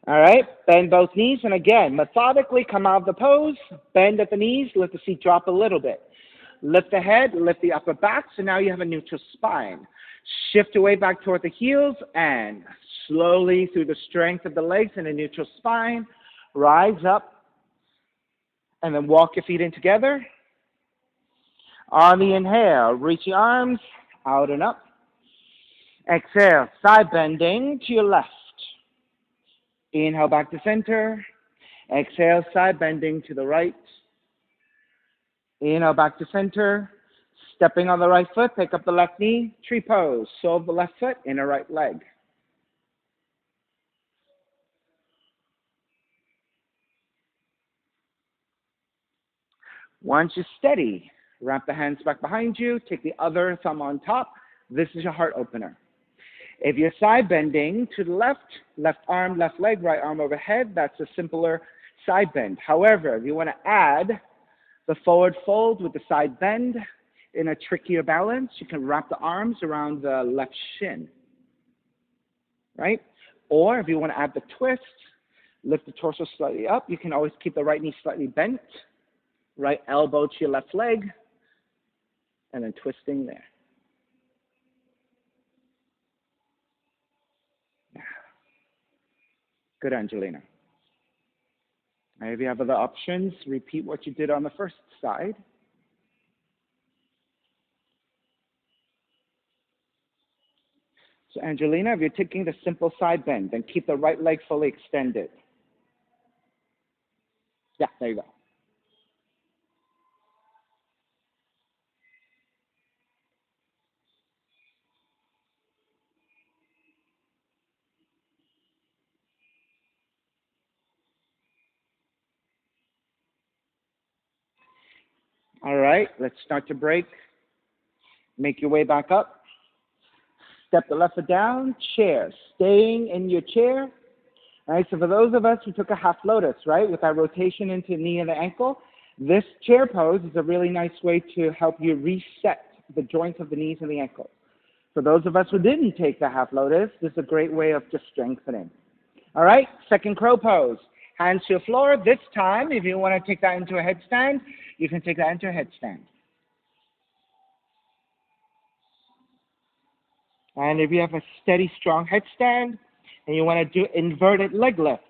All right. Bend both knees. And again, methodically come out of the pose. Bend at the knees. Let the feet drop a little bit. Lift the head. Lift the upper back. So now you have a neutral spine. Shift your way back toward the heels. And slowly, through the strength of the legs and a neutral spine, rise up. And then walk your feet in together. On the inhale, reach your arms out and up. Exhale, side bending to your left. Inhale back to center. Exhale, side bending to the right. Inhale back to center. Stepping on the right foot, pick up the left knee. Tree pose. Sole of the left foot, inner right leg. Once you're steady, wrap the hands back behind you. Take the other thumb on top. This is your heart opener. If you're side bending to the left, left arm, left leg, right arm overhead, that's a simpler side bend. However, if you want to add the forward fold with the side bend in a trickier balance, you can wrap the arms around the left shin, right? Or if you want to add the twist, lift the torso slightly up. You can always keep the right knee slightly bent, right elbow to your left leg, and then twisting there. Good, Angelina. And if you have other options, repeat what you did on the first side. So Angelina, if you're taking the simple side bend, then keep the right leg fully extended. Yeah, there you go. All right, let's start to break. Make your way back up. Step the left foot down, chair. Staying in your chair. All right, so for those of us who took a half lotus, right, with our rotation into the knee and the ankle, this chair pose is a really nice way to help you reset the joints of the knees and the ankles. For those of us who didn't take the half lotus, this is a great way of just strengthening. All right, second crow pose. Hands to your floor. This time, if you want to take that into a headstand, you can take that into a headstand. And if you have a steady, strong headstand, and you want to do inverted leg lifts.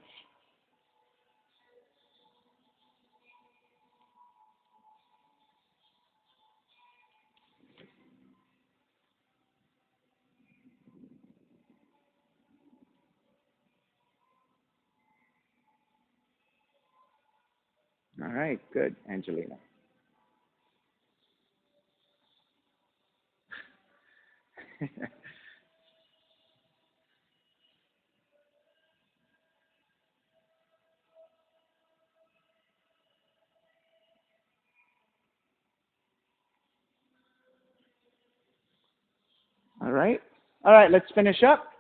All right, good, Angelina. All right, let's finish up.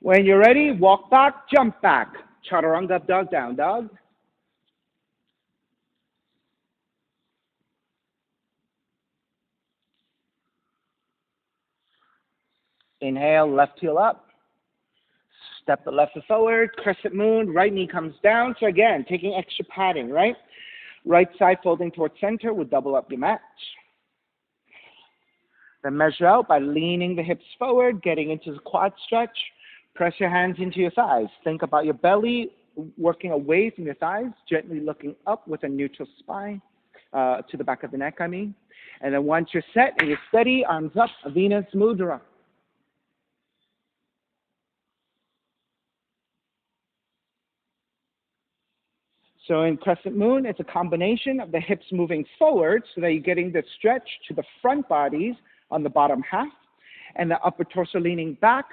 When you're ready, walk back, jump back. Chaturanga up dog, down dog. Inhale, left heel up. Step the left foot forward, crescent moon, right knee comes down. So again, taking extra padding, right? Right side folding towards center will double up your mat. Then measure out by leaning the hips forward, getting into the quad stretch. Press your hands into your thighs. Think about your belly working away from your thighs, gently looking up with a neutral spine to the back of the neck, I mean. And then once you're set and you're steady, arms up, Venus Mudra. So in Crescent Moon, it's a combination of the hips moving forward so that you're getting the stretch to the front bodies on the bottom half, and the upper torso leaning back,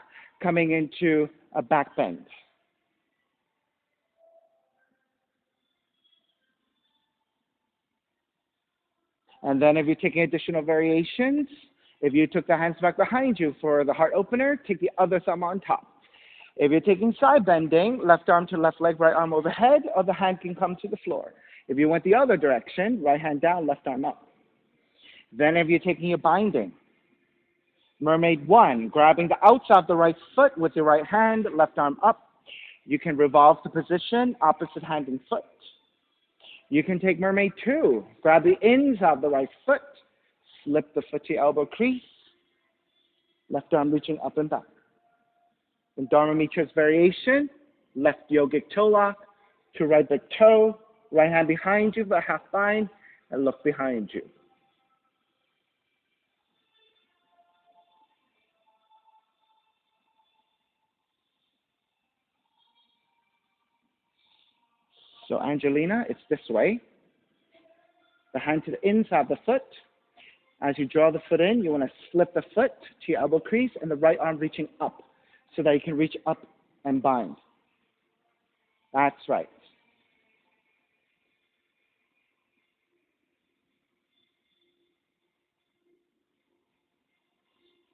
coming into a back bend. And then if you're taking additional variations, If you took the hands back behind you for the heart opener, take the other thumb on top. If you're taking side bending, left arm to left leg, right arm overhead, other hand can come to the floor. If you went the other direction, right hand down, left arm up. Then if you're taking your binding, Mermaid 1, grabbing the outside of the right foot with your right hand, left arm up. You can revolve the position, opposite hand and foot. You can take Mermaid 2, grab the inside of the right foot, slip the foot to your elbow crease, left arm reaching up and back. In Dharma Mitra's variation, left yogic toe lock to right big toe, right hand behind you for a half bind, and look behind you. So Angelina, it's this way. The hand to the inside of the foot. As you draw the foot in, you want to slip the foot to your elbow crease and the right arm reaching up so that you can reach up and bind. That's right.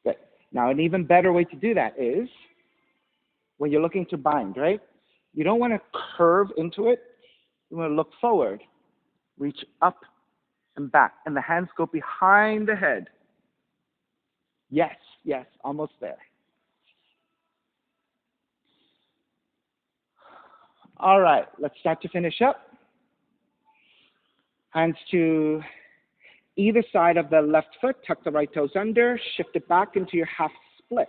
Good. Now, an even better way to do that is when you're looking to bind, right? You don't want to curve into it. You want to look forward, reach up and back, and the hands go behind the head. Yes, yes, almost there. All right, let's start to finish up. Hands to either side of the left foot, tuck the right toes under, shift it back into your half split.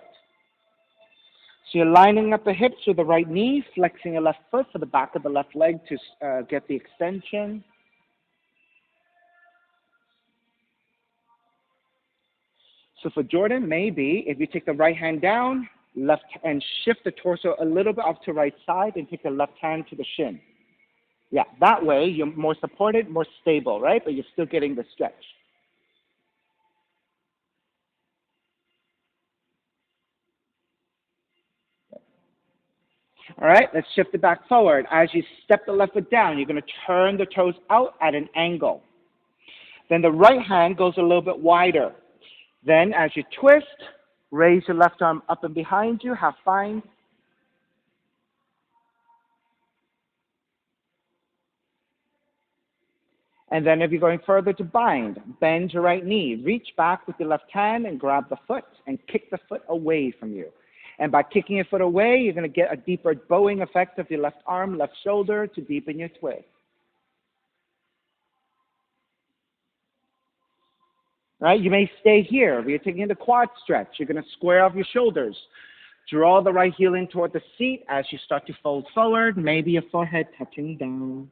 So you're lining up the hips with the right knee, flexing your left foot for the back of the left leg to get the extension. So for Jordan, maybe if you take the right hand down, left and shift the torso a little bit off to right side and take the left hand to the shin. Yeah, that way you're more supported, more stable, right? But you're still getting the stretch. All right, let's shift it back forward. As you step the left foot down, you're going to turn the toes out at an angle. Then the right hand goes a little bit wider. Then as you twist, raise your left arm up and behind you, half bind. And then if you're going further to bind, bend your right knee, reach back with your left hand and grab the foot and kick the foot away from you. And by kicking your foot away, you're going to get a deeper bowing effect of your left arm, left shoulder to deepen your twist. Right? You may stay here. If you're taking the quad stretch, you're going to square off your shoulders. Draw the right heel in toward the seat as you start to fold forward, maybe your forehead touching down.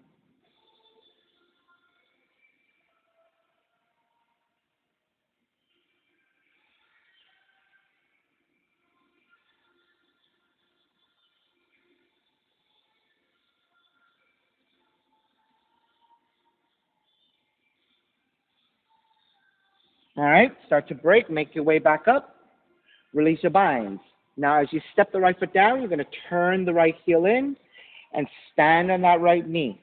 All right, start to break, make your way back up, release your binds. Now as you step the right foot down, you're going to turn the right heel in and stand on that right knee.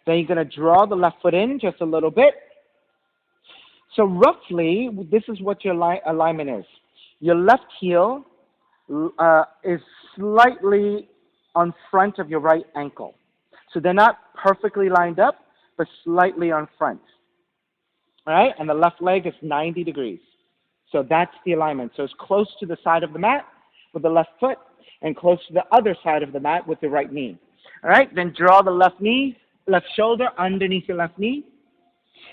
Then you're going to draw the left foot in just a little bit. So roughly, this is what your alignment is. Your left heel is slightly on front of your right ankle. So they're not perfectly lined up, but slightly on front. All right, and the left leg is 90 degrees. So that's the alignment. So it's close to the side of the mat with the left foot and close to the other side of the mat with the right knee. All right, then draw the left knee, left shoulder underneath your left knee.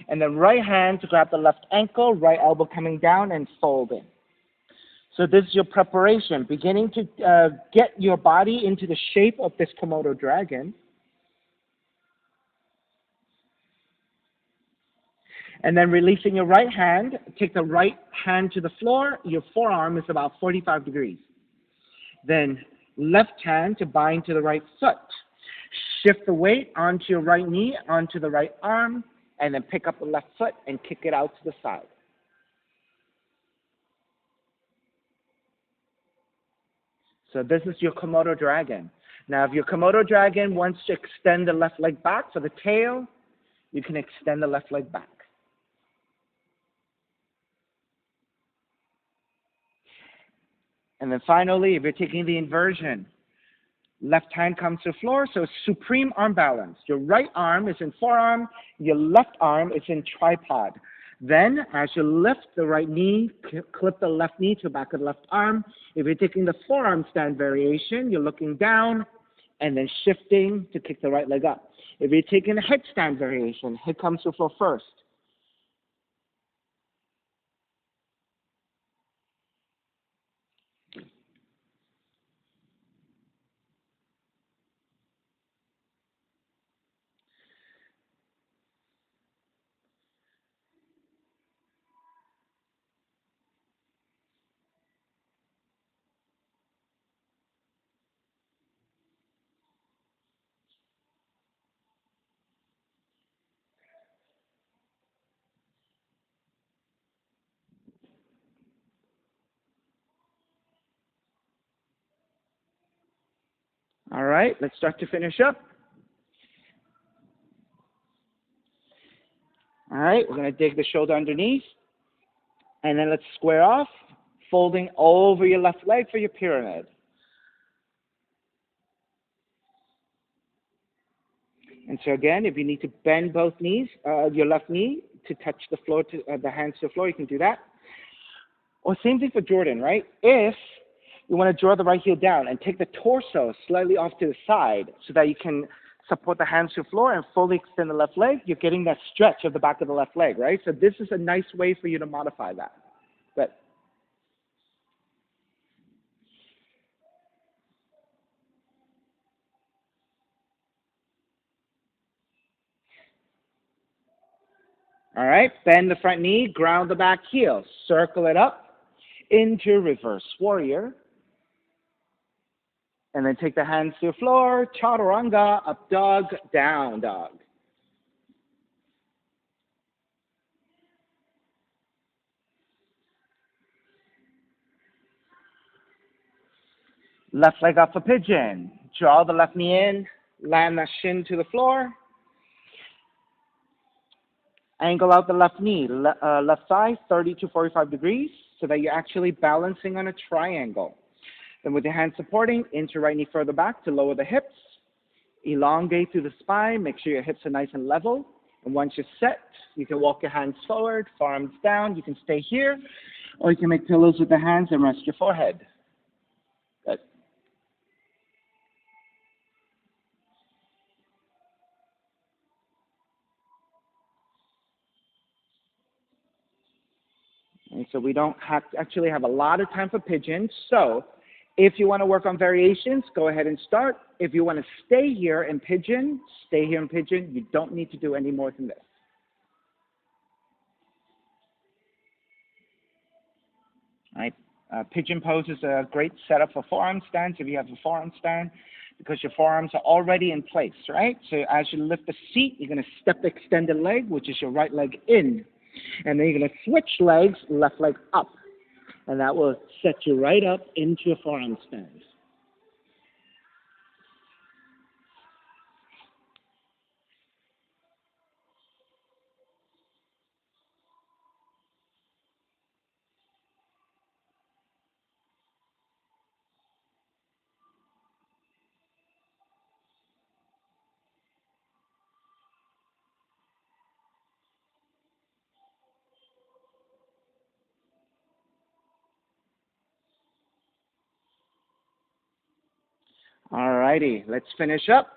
And then right hand to grab the left ankle, right elbow coming down and fold in. So this is your preparation, beginning to get your body into the shape of this Komodo dragon. And then releasing your right hand, take the right hand to the floor. Your forearm is about 45 degrees. Then left hand to bind to the right foot. Shift the weight onto your right knee, onto the right arm, and then pick up the left foot and kick it out to the side. So this is your Komodo dragon. Now, if your Komodo dragon wants to extend the left leg back for the tail, you can extend the left leg back. And then finally, if you're taking the inversion, left hand comes to the floor, so it's supreme arm balance. Your right arm is in forearm, your left arm is in tripod. Then, as you lift the right knee, clip the left knee to the back of the left arm. If you're taking the forearm stand variation, you're looking down and then shifting to kick the right leg up. If you're taking the headstand variation, head comes to the floor first. All right, let's start to finish up. All right, we're going to dig the shoulder underneath. And then let's square off, folding over your left leg for your pyramid. And so again, if you need to bend both knees, your left knee to touch the floor, the hands to the floor, you can do that. Or same thing for Jordan, right? If you want to draw the right heel down and take the torso slightly off to the side so that you can support the hands to the floor and fully extend the left leg, you're getting that stretch of the back of the left leg, right? So this is a nice way for you to modify that. Good. All right, bend the front knee, ground the back heel, circle it up into reverse warrior. And then take the hands to the floor, chaturanga, up dog, down dog. Left leg up for pigeon. Draw the left knee in, land the shin to the floor. Angle out the left knee, left side, 30 to 45 degrees, so that you're actually balancing on a triangle. Then with your hands supporting, inch your right knee further back to lower the hips. Elongate through the spine, make sure your hips are nice and level. And once you're set, you can walk your hands forward, forearms down. You can stay here, or you can make pillows with the hands and rest your forehead. Good. And so we don't actually have a lot of time for pigeons. So if you want to work on variations, go ahead and start. If you want to stay here in pigeon, stay here in pigeon. You don't need to do any more than this. All right. Pigeon pose is a great setup for forearm stands if you have a forearm stand, because your forearms are already in place, right? So as you lift the seat, you're going to step the extended leg, which is your right leg, in. And then you're going to switch legs, left leg up. And that will set you right up into a forearm stand. All righty, let's finish up.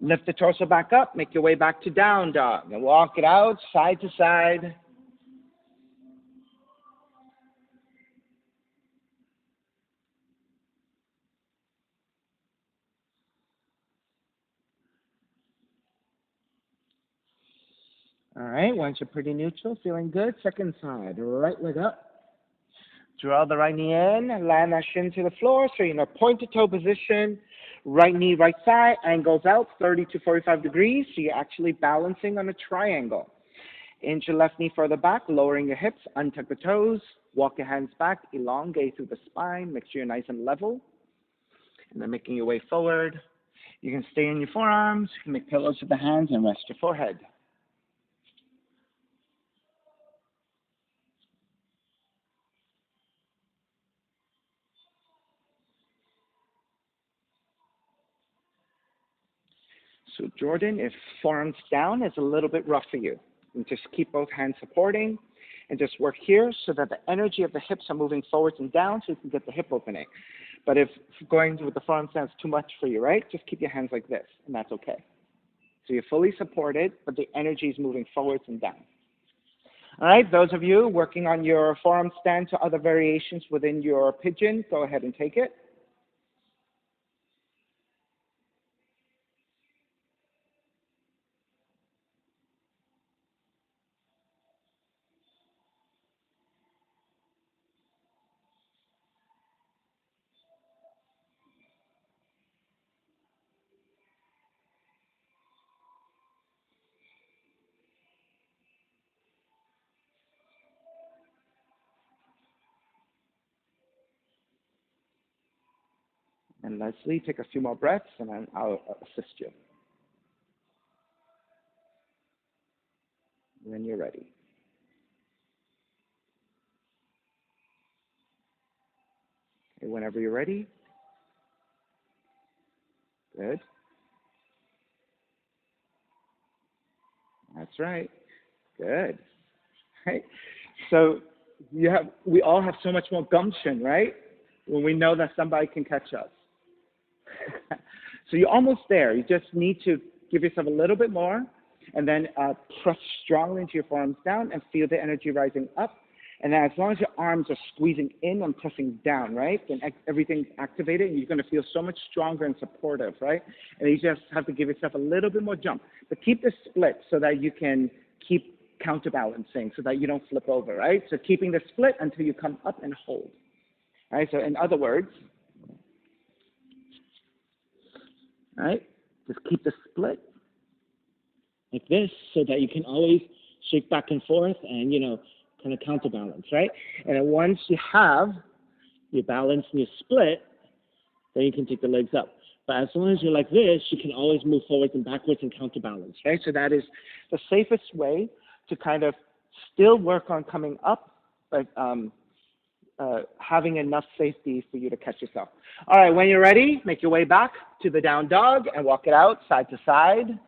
Lift the torso back up, make your way back to down dog, and walk it out side to side. All right, once you're pretty neutral, feeling good, second side, right leg up. Draw the right knee in, land that shin to the floor, so you're in a pointed toe position. Right knee, right side, angles out 30 to 45 degrees, so you're actually balancing on a triangle. Inch your left knee further back, lowering your hips, untuck the toes, walk your hands back, elongate through the spine, make sure you're nice and level. And then making your way forward. You can stay in your forearms, you can make pillows with the hands and rest your forehead. So Jordan, if forearms down is a little bit rough for you, and just keep both hands supporting and just work here so that the energy of the hips are moving forwards and down so you can get the hip opening. But if going with the forearms down is too much for you, right, just keep your hands like this, and that's okay. So you're fully supported, but the energy is moving forwards and down. All right, those of you working on your forearm stance or other variations within your pigeon, go ahead and take it. And Leslie, take a few more breaths, and then I'll assist you when you're ready. Okay, whenever you're ready. Good. That's right. Good. Right? So we all have so much more gumption, right? When we know that somebody can catch us. So you're almost there. You just need to give yourself a little bit more, and then press strongly into your forearms down and feel the energy rising up. And then as long as your arms are squeezing in and pressing down, right, then everything's activated, and you're going to feel so much stronger and supportive, right? And you just have to give yourself a little bit more jump. But keep the split so that you can keep counterbalancing so that you don't flip over, right? So keeping the split until you come up and hold. Right? So in other words, right, just keep the split like this so that you can always shake back and forth and, kind of counterbalance, right? And then once you have your balance and your split, then you can take the legs up. But as long as you're like this, you can always move forwards and backwards and counterbalance, right? So that is the safest way to kind of still work on coming up, but having enough safety for you to catch yourself. All right, when you're ready, make your way back to the down dog and walk it out side to side.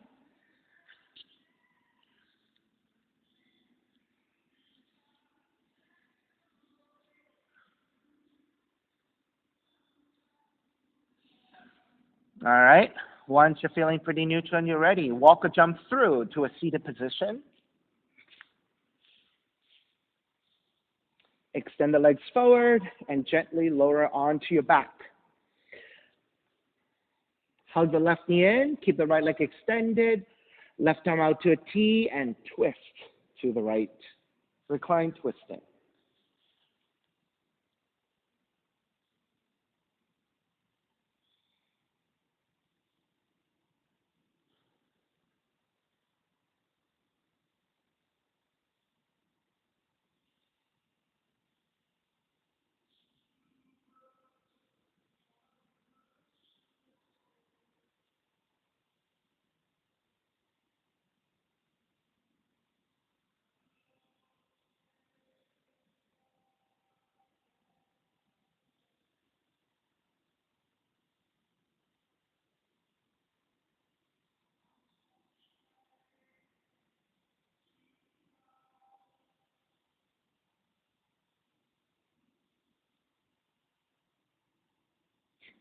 All right, once you're feeling pretty neutral and you're ready, walk or jump through to a seated position. Extend the legs forward and gently lower onto your back. Hug the left knee in, keep the right leg extended, left arm out to a T, and twist to the right. Recline twisting.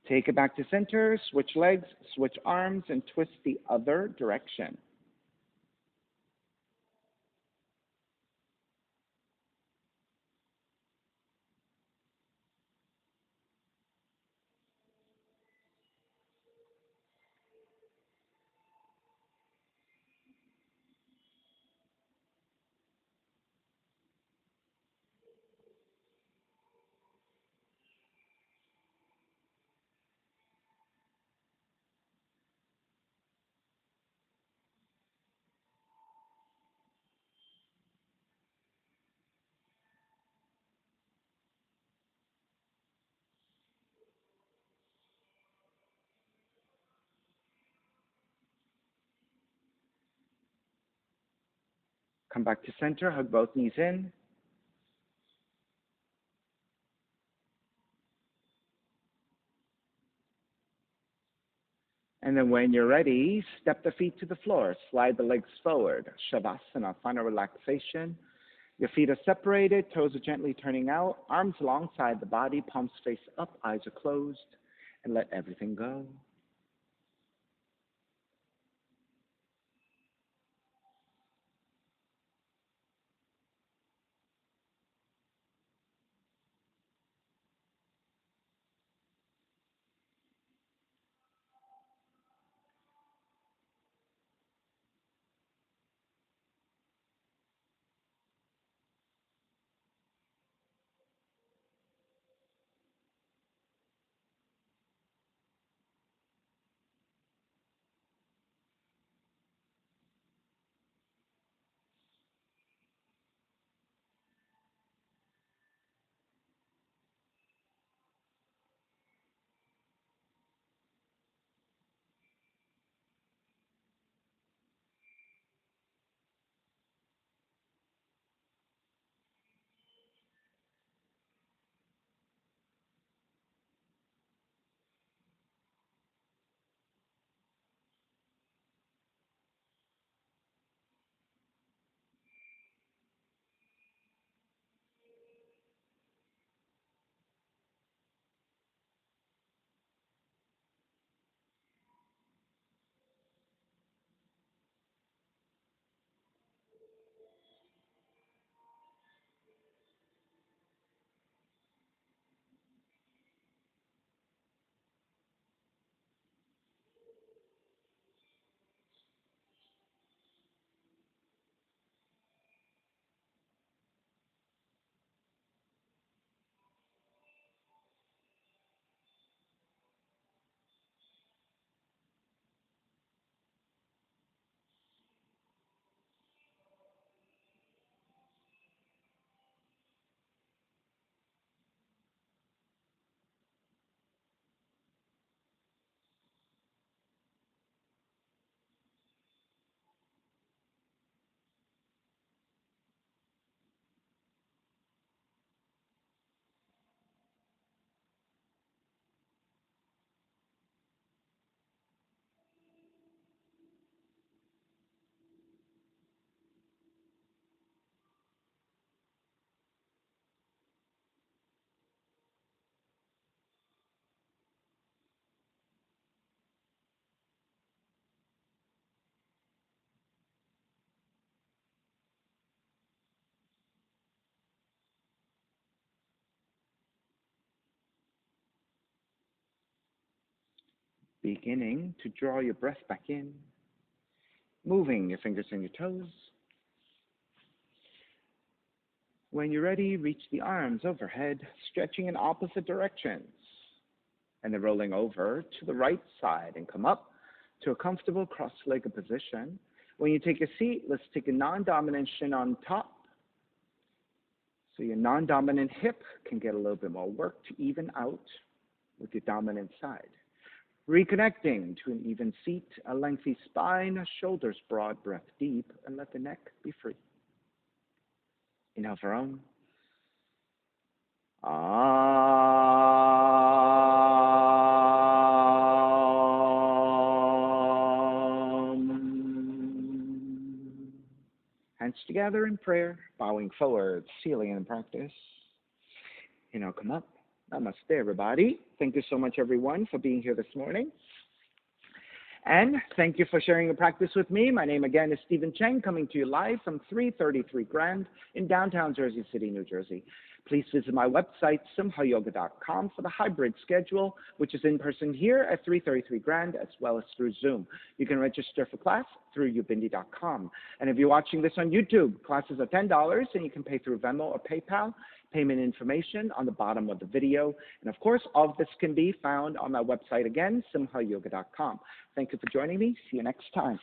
Take it back to center, switch legs, switch arms, and twist the other direction. Come back to center, hug both knees in. And And then when you're ready, step the feet to the floor. Slide the legs forward. Shavasana, final relaxation. Your feet are separated, toes are gently turning out, arms alongside the body, palms face up, eyes are closed, and let everything go. Beginning to draw your breath back in, moving your fingers and your toes. When you're ready, reach the arms overhead, stretching in opposite directions. And then rolling over to the right side and come up to a comfortable cross-legged position. When you take a seat, let's take a non-dominant shin on top. So your non-dominant hip can get a little bit more work to even out with your dominant side. Reconnecting to an even seat, a lengthy spine, shoulders broad, breath deep, and let the neck be free. Inhale for Om. Hands together in prayer, bowing forward, sealing in practice. Inhale, come up. Namaste, everybody. Thank you so much, everyone, for being here this morning. And thank you for sharing your practice with me. My name again is Stephen Cheng, coming to you live from 333 Grand in downtown Jersey City, New Jersey. Please visit my website, simhayoga.com, for the hybrid schedule, which is in person here at 333 Grand, as well as through Zoom. You can register for class through ubindi.com. And if you're watching this on YouTube, classes are $10, and you can pay through Venmo or PayPal. Payment information on the bottom of the video. And of course, all of this can be found on my website again, simhayoga.com. Thank you for joining me. See you next time.